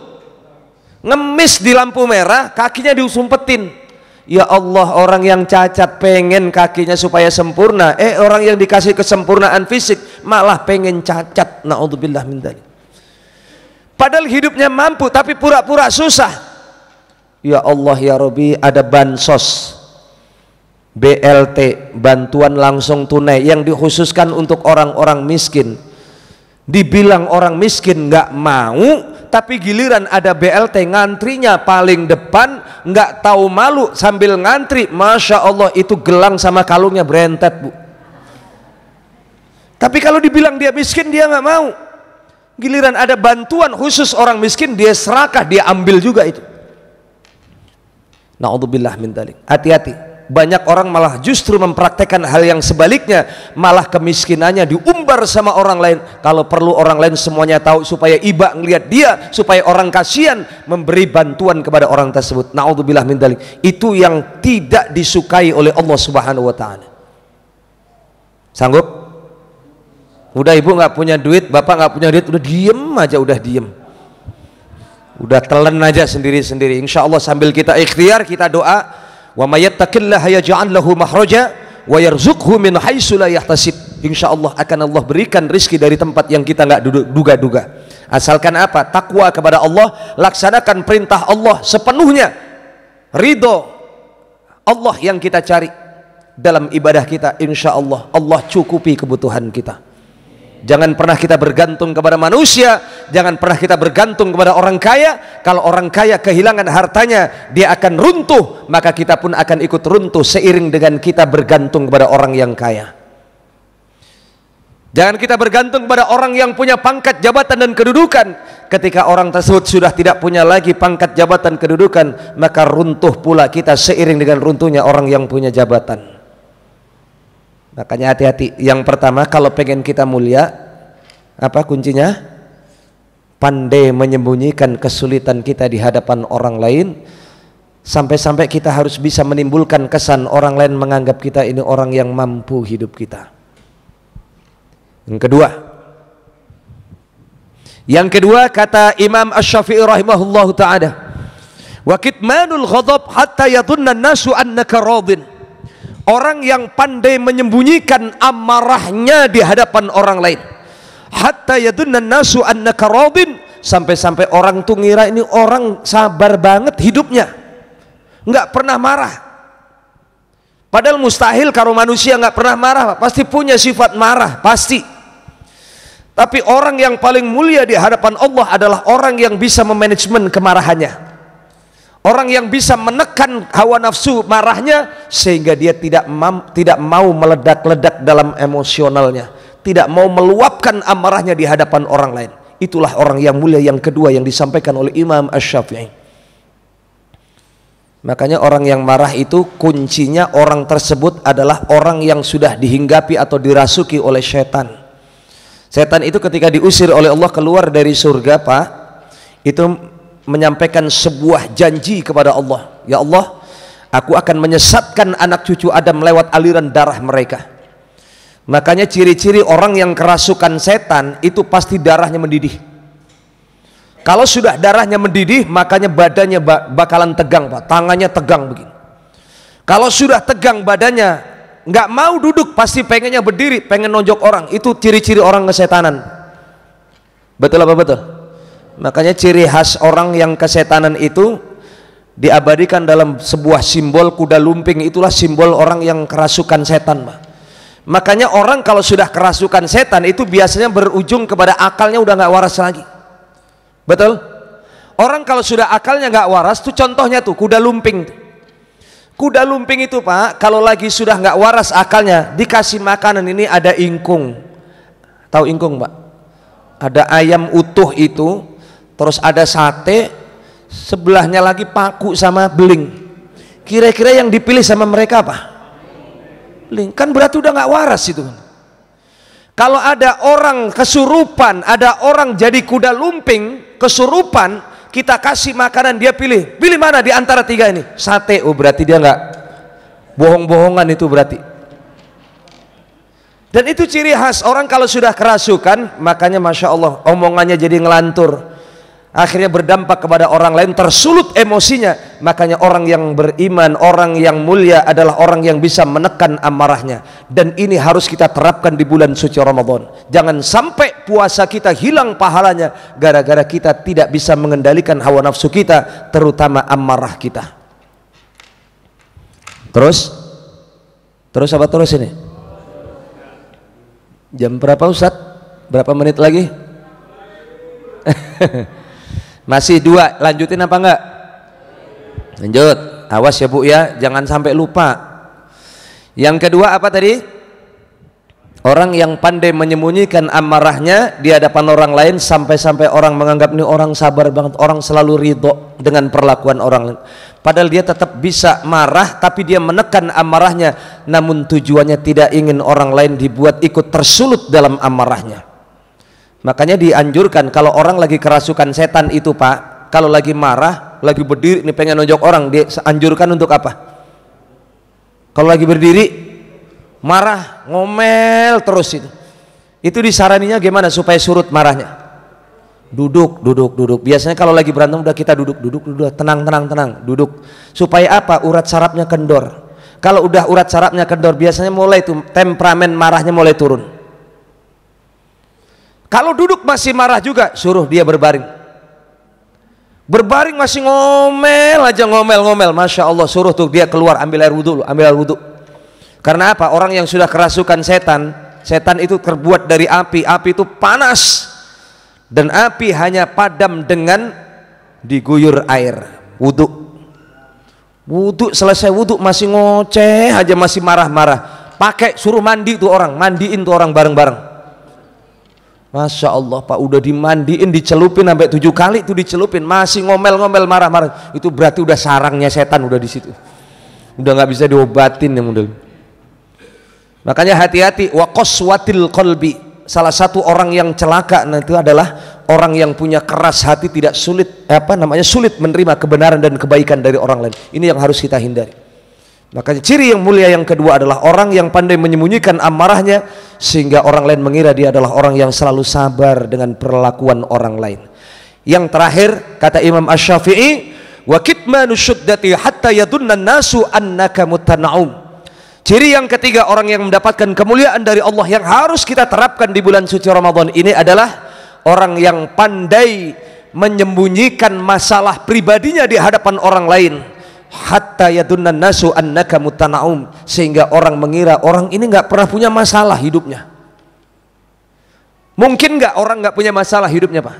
B: ngemis di lampu merah kakinya diusumpetin. Ya Allah, orang yang cacat pengen kakinya supaya sempurna, orang yang dikasih kesempurnaan fisik malah pengen cacat. Na'udzubillah min dzalik. Padahal hidupnya mampu tapi pura-pura susah. Ya Allah ya Rabbi, ada bansos, BLT, bantuan langsung tunai yang dikhususkan untuk orang-orang miskin. Dibilang orang miskin nggak mau, tapi giliran ada BLT ngantrinya paling depan, nggak tahu malu sambil ngantri. Masya Allah, itu gelang sama kalungnya berentet Bu. Tapi kalau dibilang dia miskin, dia nggak mau. Giliran ada bantuan khusus orang miskin, dia serakah, dia ambil juga itu. Na'udzubillah min dzalik. Hati-hati, banyak orang malah justru mempraktekkan hal yang sebaliknya, malah kemiskinannya diumbar sama orang lain. Kalau perlu orang lain semuanya tahu supaya iba ngelihat dia, supaya orang kasihan, memberi bantuan kepada orang tersebut. Na'udzubillah min dzalik. Itu yang tidak disukai oleh Allah Subhanahu wa ta'ala. Sanggup? Udah ibu nggak punya duit, bapak nggak punya duit, udah diem aja, udah diem, udah telan aja sendiri-sendiri. Insya Allah sambil kita ikhtiar, kita doa, wa may yattaqillaha yaj'al lahu makhraja wa yarzuqhu min haitsu la yahtasib. Insyaallah akan Allah berikan rizki dari tempat yang kita enggak duga-duga. Asalkan apa? Takwa kepada Allah, laksanakan perintah Allah sepenuhnya. Ridho Allah yang kita cari dalam ibadah kita, insyaallah Allah cukupi kebutuhan kita. Jangan pernah kita bergantung kepada manusia, jangan pernah kita bergantung kepada orang kaya. Kalau orang kaya kehilangan hartanya, dia akan runtuh, maka kita pun akan ikut runtuh seiring dengan kita bergantung kepada orang yang kaya. Jangan kita bergantung kepada orang yang punya pangkat, jabatan dan kedudukan. Ketika orang tersebut sudah tidak punya lagi pangkat, jabatan, kedudukan, maka runtuh pula kita seiring dengan runtuhnya orang yang punya jabatan. Makanya hati-hati. Yang pertama, kalau pengen kita mulia, apa kuncinya? Pandai menyembunyikan kesulitan kita di hadapan orang lain, sampai-sampai kita harus bisa menimbulkan kesan orang lain menganggap kita ini orang yang mampu hidup kita. Yang kedua kata Imam Asy-Syafi'i rahimahullahu ta'ala, wa kitmanul ghadab hatta yadhunna an-nasu annaka radin. Orang yang pandai menyembunyikan amarahnya di hadapan orang lain, hatta yadunna nasu annaka radin, sampai-sampai orang tuh ngira ini orang sabar banget hidupnya, nggak pernah marah. Padahal mustahil kalau manusia nggak pernah marah, pasti punya sifat marah, pasti. Tapi orang yang paling mulia di hadapan Allah adalah orang yang bisa memanajemen kemarahannya, orang yang bisa menekan hawa nafsu marahnya sehingga dia tidak mau meledak-ledak dalam emosionalnya, tidak mau meluapkan amarahnya di hadapan orang lain. Itulah orang yang mulia yang kedua yang disampaikan oleh Imam Asy-Syafi'i. Makanya orang yang marah itu kuncinya orang tersebut adalah orang yang sudah dihinggapi atau dirasuki oleh setan. Setan itu ketika diusir oleh Allah keluar dari surga, Pak, itu menyampaikan sebuah janji kepada Allah. Ya Allah, aku akan menyesatkan anak cucu Adam lewat aliran darah mereka. Makanya ciri-ciri orang yang kerasukan setan itu pasti darahnya mendidih. Kalau sudah darahnya mendidih, makanya badannya bakalan tegang, Pak. Tangannya tegang begini. Kalau sudah tegang badannya, nggak mau duduk, pasti pengennya berdiri, pengen nonjok orang. Itu ciri-ciri orang kesetanan. Betul apa betul? Makanya ciri khas orang yang kesetanan itu diabadikan dalam sebuah simbol kuda lumping. Itulah simbol orang yang kerasukan setan, Pak. Makanya orang kalau sudah kerasukan setan itu biasanya berujung kepada akalnya udah nggak waras lagi. Betul? Orang kalau sudah akalnya nggak waras tuh contohnya tuh kuda lumping. Kuda lumping itu, Pak, kalau lagi sudah nggak waras akalnya, dikasih makanan ini ada ingkung. Tahu ingkung, Pak? Ada ayam utuh itu, terus ada sate, sebelahnya lagi paku sama beling. Kira-kira yang dipilih sama mereka apa? Beling. Kan berarti udah nggak waras itu. Kalau ada orang kesurupan, ada orang jadi kuda lumping kesurupan, kita kasih makanan, dia pilih mana di antara tiga ini? Sate. Oh, berarti dia nggak bohong-bohongan itu berarti. Dan itu ciri khas orang kalau sudah kerasukan, makanya Masya Allah omongannya jadi ngelantur, akhirnya berdampak kepada orang lain, tersulut emosinya. Makanya orang yang beriman, orang yang mulia adalah orang yang bisa menekan amarahnya. Dan ini harus kita terapkan di bulan suci Ramadan. Jangan sampai puasa kita hilang pahalanya gara-gara kita tidak bisa mengendalikan hawa nafsu kita, terutama amarah kita. Terus apa terus ini? Jam berapa Ustadz? Berapa menit lagi? Masih 2, lanjutin apa enggak? Lanjut, awas ya Bu ya, jangan sampai lupa. Yang kedua apa tadi? Orang yang pandai menyembunyikan amarahnya di hadapan orang lain, sampai-sampai orang menganggap ini orang sabar banget, orang selalu ridho dengan perlakuan orang lain. Padahal dia tetap bisa marah, tapi dia menekan amarahnya, namun tujuannya tidak ingin orang lain dibuat ikut tersulut dalam amarahnya. Makanya dianjurkan kalau orang lagi kerasukan setan itu, Pak, kalau lagi marah, lagi berdiri ini pengen nonjok orang, dia anjurkan untuk apa? Kalau lagi berdiri marah, ngomel terus itu disaraninya gimana supaya surut marahnya? Duduk. Biasanya kalau lagi berantem udah kita duduk, tenang, duduk. Supaya apa? Urat sarafnya kendor. Kalau udah urat sarafnya kendor, biasanya mulai tuh temperamen marahnya mulai turun. Kalau duduk masih marah juga, suruh dia berbaring. Berbaring masih ngomel aja, ngomel. Masya Allah, suruh tuh dia keluar ambil air wudhu. Karena apa? Orang yang sudah kerasukan setan itu terbuat dari api itu panas. dan api hanya padam dengan diguyur air. Wudhu selesai wudhu masih ngoceh aja, masih marah-marah. Pakai suruh mandi tuh orang, mandiin tuh orang bareng-bareng. Masya Allah Pak, udah dimandiin, dicelupin sampai 7 kali tuh dicelupin, masih ngomel-ngomel marah-marah. Itu berarti udah sarangnya setan udah di situ. Udah nggak bisa diobatin yang model. Makanya hati-hati, wa qaswatil qalbi. Salah satu orang yang celaka itu adalah orang yang punya keras hati, tidak sulit sulit menerima kebenaran dan kebaikan dari orang lain. Ini yang harus kita hindari. Makanya ciri yang mulia yang kedua adalah orang yang pandai menyembunyikan amarahnya sehingga orang lain mengira dia adalah orang yang selalu sabar dengan perlakuan orang lain. Yang terakhir kata Imam Asy-Syafi'i, wa kitmanu syuddati hatta yadunna nasu annaka mutana'um. Ciri yang ketiga orang yang mendapatkan kemuliaan dari Allah yang harus kita terapkan di bulan suci Ramadan ini adalah orang yang pandai menyembunyikan masalah pribadinya di hadapan orang lain. Hatta yadunnan nasu annaka mutana'um, sehingga orang mengira orang ini nggak pernah punya masalah hidupnya. Mungkin nggak orang nggak punya masalah hidupnya Pak?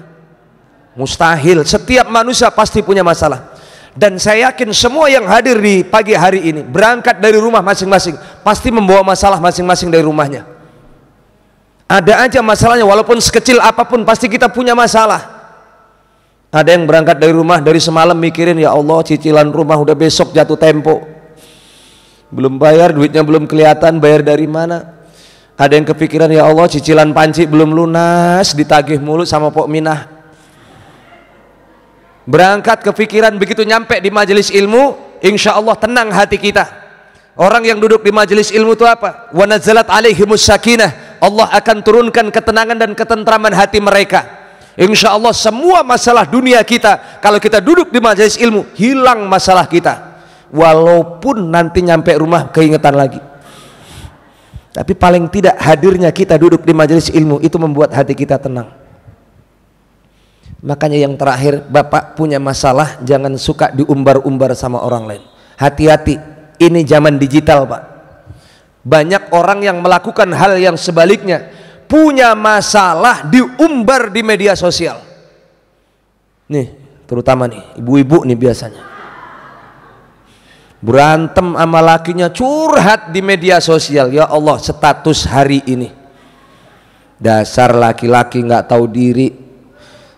B: Mustahil. Setiap manusia pasti punya masalah. Dan saya yakin semua yang hadir di pagi hari ini berangkat dari rumah masing-masing pasti membawa masalah masing-masing dari rumahnya. Ada aja masalahnya, walaupun sekecil apapun pasti kita punya masalah. Ada yang berangkat dari rumah dari semalam mikirin, ya Allah cicilan rumah udah besok jatuh tempo, belum bayar, duitnya belum kelihatan, bayar dari mana. Ada yang kepikiran, ya Allah cicilan panci belum lunas, ditagih mulu sama Pok Minah. Berangkat kepikiran, begitu nyampe di majelis ilmu, insya Allah tenang hati kita. Orang yang duduk di majelis ilmu itu apa? Wa nazalat alaihimus sakinah, Allah akan turunkan ketenangan dan ketentraman hati mereka. Insya Allah semua masalah dunia kita, kalau kita duduk di majelis ilmu, hilang masalah kita. Walaupun nanti nyampe rumah keingetan lagi, tapi paling tidak hadirnya kita duduk di majelis ilmu itu membuat hati kita tenang. Makanya yang terakhir, Bapak punya masalah jangan suka diumbar-umbar sama orang lain. Hati-hati, ini zaman digital Pak. Banyak orang yang melakukan hal yang sebaliknya, punya masalah diumbar di media sosial. Nih, terutama nih ibu-ibu nih biasanya berantem sama lakinya, curhat di media sosial. Ya Allah, status hari ini, dasar laki-laki nggak tahu diri,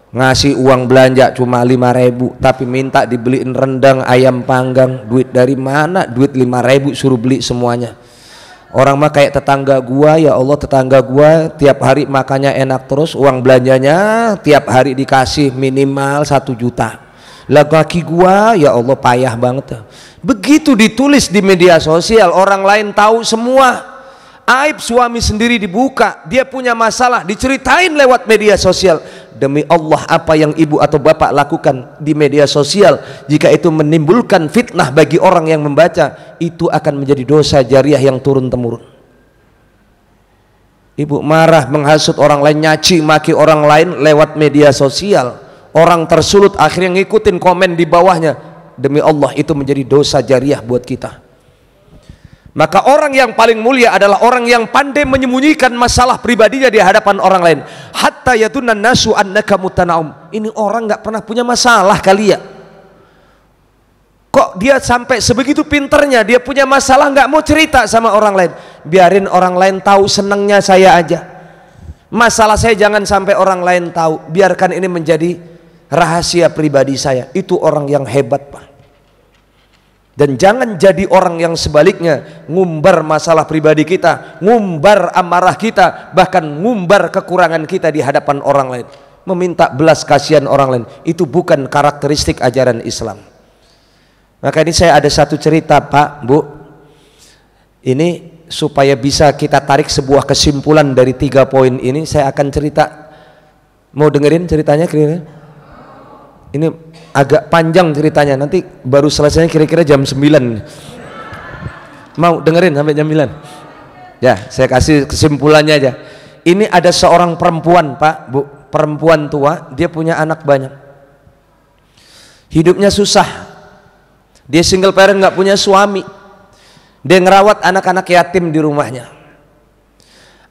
B: ngasih uang belanja cuma 5.000 tapi minta dibeliin rendang ayam panggang. Duit dari mana? Duit 5.000 suruh beli semuanya. Orang mah kayak tetangga gua, ya Allah tetangga gua tiap hari makannya enak terus, uang belanjanya tiap hari dikasih minimal 1 juta. Laki gua, ya Allah payah banget. Begitu ditulis di media sosial, orang lain tahu semua. Aib suami sendiri dibuka, dia punya masalah diceritain lewat media sosial. Demi Allah, apa yang ibu atau bapak lakukan di media sosial, jika itu menimbulkan fitnah bagi orang yang membaca, itu akan menjadi dosa jariah yang turun-temurun. Ibu marah menghasut orang lain, nyaci maki orang lain lewat media sosial, orang tersulut akhirnya ngikutin komen di bawahnya. Demi Allah, itu menjadi dosa jariah buat kita. Maka orang yang paling mulia adalah orang yang pandai menyembunyikan masalah pribadinya di hadapan orang lain. Hatta yadunnan nasu annaka mutana'um. Ini orang nggak pernah punya masalah kali ya. Kok dia sampai sebegitu pinternya, dia punya masalah nggak mau cerita sama orang lain. Biarin orang lain tahu, senangnya saya aja. Masalah saya jangan sampai orang lain tahu. Biarkan ini menjadi rahasia pribadi saya. Itu orang yang hebat Pak. Dan jangan jadi orang yang sebaliknya, ngumbar masalah pribadi kita, ngumbar amarah kita, bahkan ngumbar kekurangan kita di hadapan orang lain, meminta belas kasihan orang lain. Itu bukan karakteristik ajaran Islam. Maka ini saya ada satu cerita Pak, Bu. Ini supaya bisa kita tarik sebuah kesimpulan dari 3 poin ini, saya akan cerita. Mau dengerin ceritanya kira-kira? Ini agak panjang ceritanya, nanti baru selesainya kira-kira jam 9. Mau dengerin sampai jam 9? Ya, saya kasih kesimpulannya aja. Ini ada seorang perempuan Pak, Bu, perempuan tua, dia punya anak banyak. Hidupnya susah. Dia single parent, nggak punya suami. Dia ngerawat anak-anak yatim di rumahnya.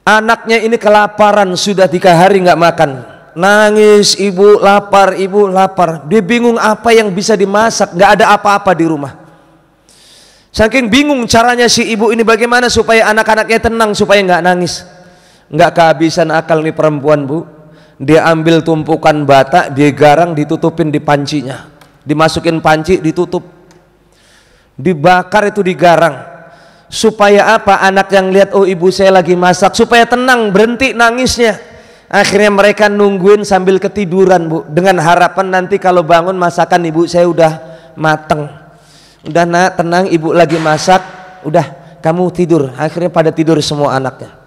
B: Anaknya ini kelaparan, sudah 3 hari nggak makan. nangis, ibu lapar, ibu lapar. Dia bingung apa yang bisa dimasak, nggak ada apa-apa di rumah. Saking bingung caranya si ibu ini bagaimana supaya anak-anaknya tenang, supaya nggak nangis. Nggak kehabisan akal nih perempuan, Bu. Dia ambil tumpukan bata, dia garang, ditutupin di pancinya, dimasukin panci, ditutup, dibakar itu digarang. Supaya apa? Anak yang lihat, oh ibu saya lagi masak, supaya tenang, berhenti nangisnya. Akhirnya mereka nungguin sambil ketiduran, Bu, dengan harapan nanti kalau bangun masakan ibu saya udah mateng. Udah nak, tenang, ibu lagi masak, udah kamu tidur. Akhirnya pada tidur semua anaknya.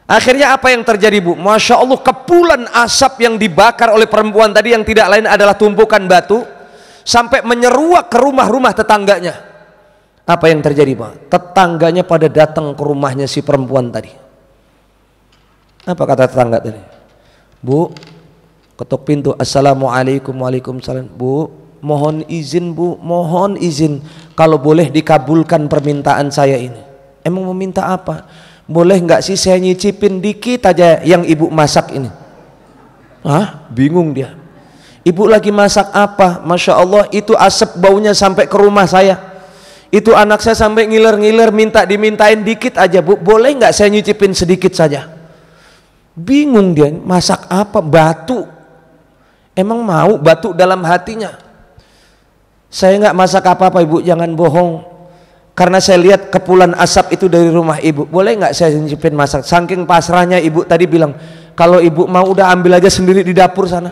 B: Akhirnya apa yang terjadi, Bu? Masya Allah, kepulan asap yang dibakar oleh perempuan tadi yang tidak lain adalah tumpukan batu, sampai menyeruak ke rumah-rumah tetangganya. Apa yang terjadi, Pak? Tetangganya pada datang ke rumahnya si perempuan tadi. Apa kata tetangga tadi? Bu, ketuk pintu. Assalamualaikum. Waalaikumsalam. Bu, mohon izin, Bu, mohon izin, kalau boleh dikabulkan permintaan saya ini. Emang meminta apa? Boleh nggak sih saya nyicipin dikit aja yang ibu masak ini? Hah? Bingung dia. Ibu lagi masak apa? Masya Allah, itu asap baunya sampai ke rumah saya. Itu anak saya sampai ngiler-ngiler minta dimintain dikit aja, Bu. Boleh nggak saya nyicipin sedikit saja? Bingung dia, masak apa? Batu. Emang mau batu dalam hatinya? Saya nggak masak apa-apa, Ibu, jangan bohong. Karena saya lihat kepulan asap itu dari rumah ibu. Boleh nggak saya nyicipin masak? Saking pasrahnya ibu tadi bilang, kalau ibu mau udah ambil aja sendiri di dapur sana.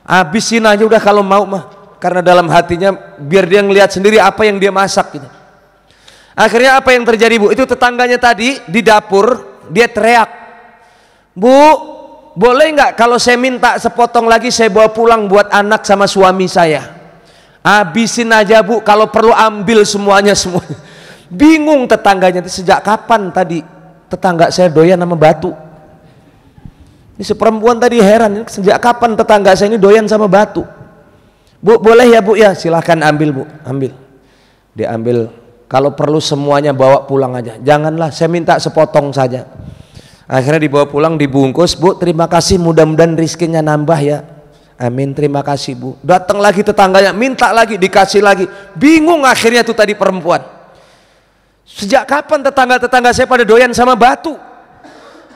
B: Habisin aja udah kalau mau mah. Karena dalam hatinya biar dia ngelihat sendiri apa yang dia masak gitu. Akhirnya apa yang terjadi, Bu? Itu tetangganya tadi di dapur, dia teriak, Bu, boleh nggak kalau saya minta sepotong lagi saya bawa pulang buat anak sama suami saya? Habisin aja, Bu, kalau perlu ambil semuanya. Bingung tetangganya, sejak kapan tadi tetangga saya doyan sama batu? Ini si perempuan tadi heran, sejak kapan tetangga saya ini doyan sama batu? Bu, boleh ya, Bu, ya silahkan ambil, Bu, ambil. Dia ambil, kalau perlu semuanya bawa pulang aja, janganlah, saya minta sepotong saja. Akhirnya dibawa pulang, dibungkus. Bu, terima kasih, mudah-mudahan rizkinya nambah ya. Amin, terima kasih, Bu. Datang lagi tetangganya, minta lagi, dikasih lagi. Bingung akhirnya tuh tadi perempuan, sejak kapan tetangga-tetangga saya pada doyan sama batu?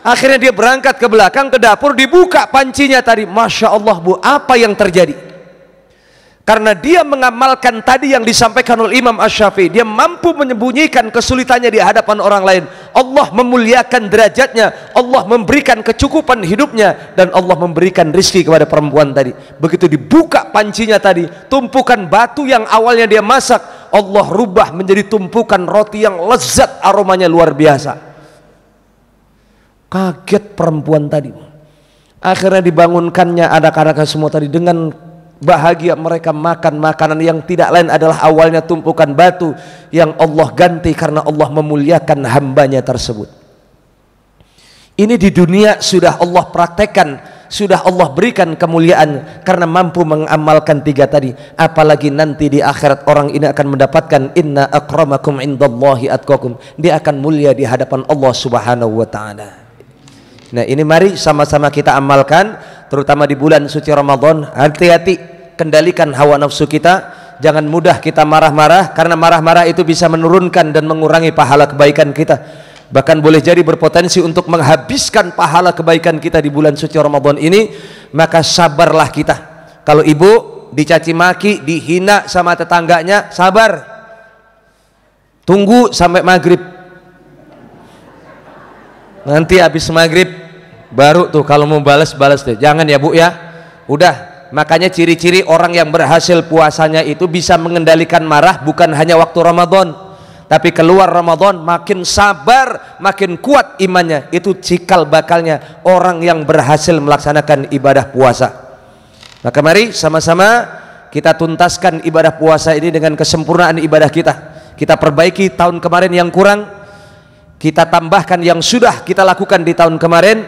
B: Akhirnya dia berangkat ke belakang ke dapur, dibuka pancinya tadi. Masya Allah, Bu, apa yang terjadi? Karena dia mengamalkan tadi yang disampaikan oleh Imam Asy-Syafi'i, dia mampu menyembunyikan kesulitannya di hadapan orang lain. Allah memuliakan derajatnya, Allah memberikan kecukupan hidupnya, dan Allah memberikan rizki kepada perempuan tadi. Begitu dibuka pancinya tadi, tumpukan batu yang awalnya dia masak, Allah rubah menjadi tumpukan roti yang lezat, aromanya luar biasa. Kaget perempuan tadi. Akhirnya dibangunkannya anak-anaknya semua tadi, dengan bahagia mereka makan makanan yang tidak lain adalah awalnya tumpukan batu yang Allah ganti karena Allah memuliakan hambanya tersebut. Ini di dunia sudah Allah praktekkan, sudah Allah berikan kemuliaan karena mampu mengamalkan tiga tadi. Apalagi nanti di akhirat orang ini akan mendapatkan inna akramakum indallahi atqakum. Dia akan mulia di hadapan Allah Subhanahu wa taala. Nah, ini mari sama-sama kita amalkan, terutama di bulan suci Ramadan. Hati-hati, kendalikan hawa nafsu kita, jangan mudah kita marah-marah, karena marah-marah itu bisa menurunkan dan mengurangi pahala kebaikan kita, bahkan boleh jadi berpotensi untuk menghabiskan pahala kebaikan kita di bulan suci Ramadan ini. Maka sabarlah kita. Kalau ibu dicaci maki, dihina sama tetangganya, sabar, tunggu sampai maghrib. Nanti habis maghrib baru tuh kalau mau balas deh. Jangan ya, Bu, ya. Udah, makanya ciri-ciri orang yang berhasil puasanya itu bisa mengendalikan marah bukan hanya waktu Ramadan, tapi keluar Ramadan makin sabar, makin kuat imannya. Itu cikal bakalnya orang yang berhasil melaksanakan ibadah puasa. Maka mari sama-sama kita tuntaskan ibadah puasa ini dengan kesempurnaan ibadah kita. Kita perbaiki tahun kemarin yang kurang, kita tambahkan yang sudah kita lakukan di tahun kemarin.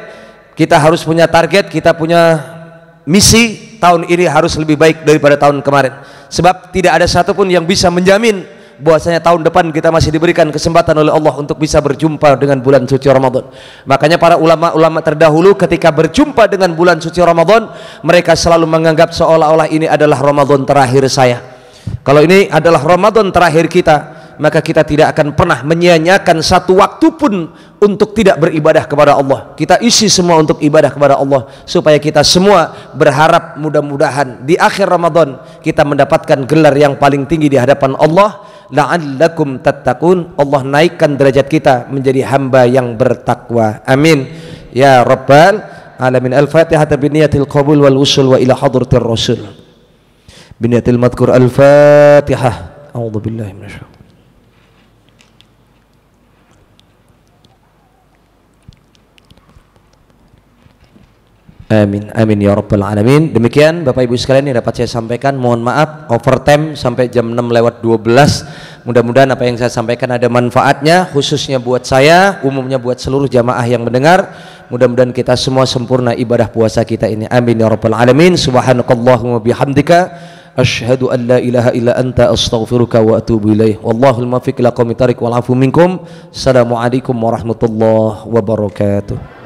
B: Kita harus punya target, kita punya misi, tahun ini harus lebih baik daripada tahun kemarin. Sebab tidak ada satupun yang bisa menjamin bahwasanya tahun depan kita masih diberikan kesempatan oleh Allah untuk bisa berjumpa dengan bulan suci Ramadan. Makanya para ulama-ulama terdahulu ketika berjumpa dengan bulan suci Ramadan, mereka selalu menganggap seolah-olah ini adalah Ramadan terakhir saya. Kalau ini adalah Ramadan terakhir kita, maka kita tidak akan pernah menyia-nyiakan satu waktu pun untuk tidak beribadah kepada Allah. Kita isi semua untuk ibadah kepada Allah, supaya kita semua berharap mudah-mudahan di akhir Ramadan kita mendapatkan gelar yang paling tinggi di hadapan Allah, la'allakum tattaqun. Allah naikkan derajat kita menjadi hamba yang bertakwa. Amin ya rabbal alamin. Al-Fatihah biniyatil qabul wal usul wa ila hadratir rasul biniyatil madhkur. Al-Fatihah. A'udzubillahi minasyaitonir. Amin, amin ya rabbal alamin. Demikian Bapak Ibu sekalian yang dapat saya sampaikan. Mohon maaf overtime sampai jam 6:12. Mudah-mudahan apa yang saya sampaikan ada manfaatnya, khususnya buat saya, umumnya buat seluruh jamaah yang mendengar. Mudah-mudahan kita semua sempurna ibadah puasa kita ini. Amin ya rabbal alamin. Subhanakallahumma bihamdika asyhadu an la ilaha illa anta astaghfiruka wa atubu ilaih. Wallahul muwaffiq ila aqwamit thariq wal afu minkum. Assalamualaikum warahmatullahi wabarakatuh.